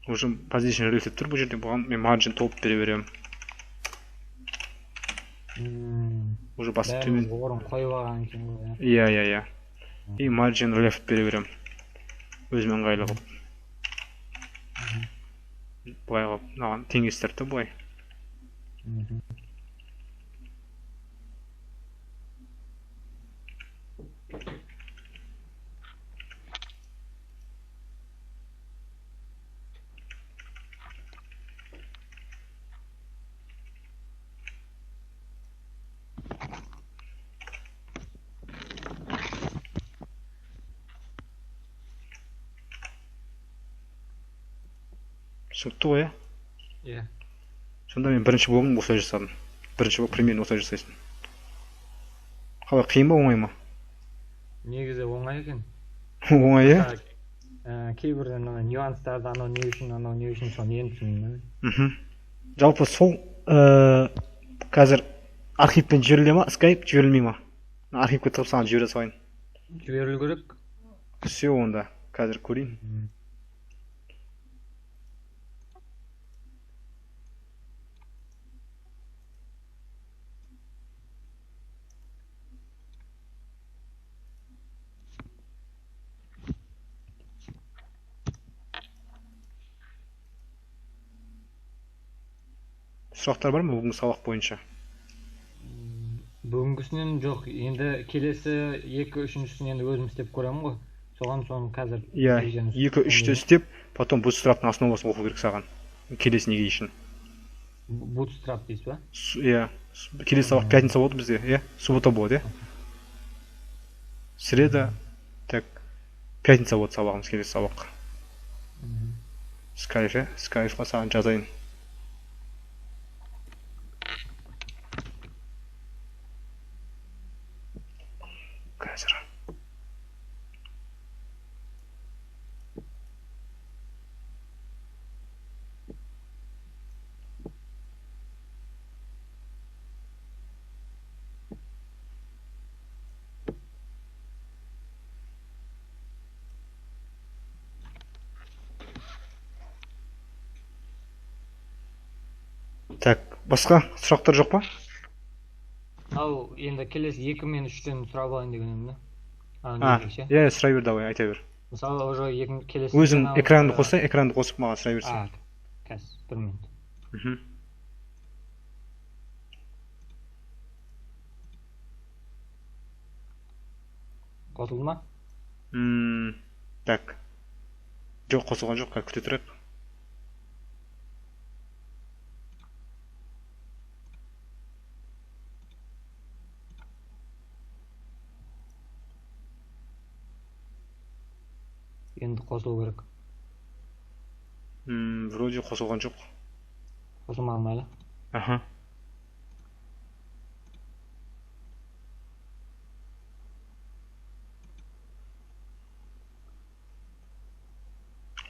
Уже position relative тұр бұл жерде, бұған мен margin топ бере беремін. Уже басып төмен. Орын қойып алған екен ғой. Иә. И margin left бере беремін. Өзіме ыңғайлы қылып. Бұлай қылып, мынаған теңестірді бұлай. Түсінікті ғой, иә? Сонда мен бірінші блогым осылай жасадым. Бірінші блог примерно осылай жасайсың. қалай қиын ба оңай ма? негізі оңай екен. Оңай иә? Кейбір нюанстарды анау не үшін соны енді түсіндім. Жалпы сол қазір архивпен жіберіле ма, скайп жіберілмей ма? Архивке тығып саған жібере салайын. Жіберілу керек. Все онда қазір көрейін. Сұрақтар бар ма бүгінгі сабақ бойынша? Бүгінгісінен жоқ, енді келесі 2-3-сін енді өзім істеп көремін ғой. Соны қазір... Иә, 2-3-ті істеп, потом Bootstrap'ның основасын оқу керек саған. Келесі неге үшін. Bootstrap дейсіз ба? Иә, келесі сабақ пятница болды бізде, иә? Суббота болады, иә? Среда, так, пятница болды сабағымыз, келесі сабақ. Skype, иә? Skype'ға саған жазайын. Қазір. Так, басқа сұрақтар жоқ па? Ал енді келесі 2 мен 3-тен сұрап алайын дегенім да. Иә, сұрай бер, давай, айта бер. Мысалы, уже келесі... Өзің экранды қосай, экранды қосып маған сұрай берсің. Қазір, 1 минут. Қосылды ма? Так. Жоқ, қосылған жоқ, күте тұрайық. Енді қосылу керек. Вроде қосылған жоқ. Қосылмаған әлі? Аха.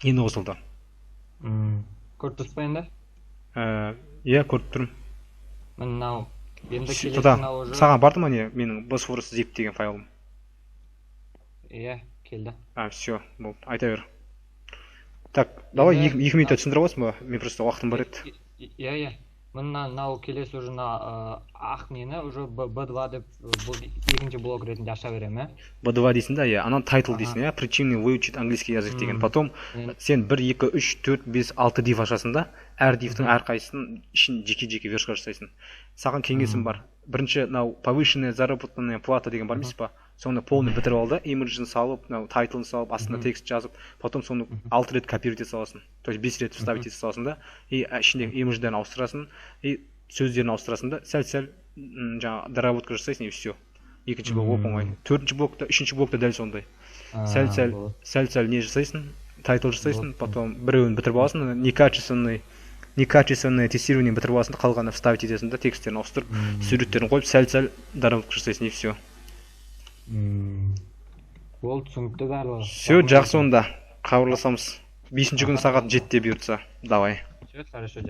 Енді қосылды. Көріп тұрсыз ба енді? Иә, көріп тұрмын. Мынау енді келесі уже... Саған барды ма не? Менің Bosphorus zip деген файлым. Иә, келді. Все, болды, айта бер. Так, давай 2 минутта түсіндіре аласың ба? Мен просто уақытым бар еді. Иә. Мынау келесі уже ақ нені уже B2 деп екінші блок ретінде аша берем, иә? B2 дейсің да, иә. Анан title дейсің, иә? Причины выучить английский язык деген. Потом сен 1, 2, 3, 4, 5, 6 div ашасың да, әр divтің әрқайсысын ішін жеке-жеке вершқа жасайсың. Саған кеңесім бар. Бірінші, повышенная заработная плата деген бар емес па? Соны полный бітіріп ал да, имиджін салып, тайтлын салып, астына текст жазып, потом соны 6 рет копировать ете саласың. То есть 5 рет вставить ете саласың да, и ішіндегі имидждерін ауыстырасың, и сөздерін ауыстырасың да, сәл-сәл жаңа доработка жасайсың, и все. Екінші блок оп-оңай. 4-ші блокта, 3-ші блокта дәл сондай. Сәл-сәл не жасайсың, тайтл жасайсың, потом біреуін бітіріп аласың, некачественное тестирование бітіріп аласың, қалғаны вставить етесің да, тексттерін ауыстырып, суреттерін қойып, сәл-сәл доработка жасайсың, и все. Ол түсінікті барлығы. Все, жақсы онда. Хабарласамыз. 5-ші күні сағат 7-те бұйыртса. Давай. Все, хорошо,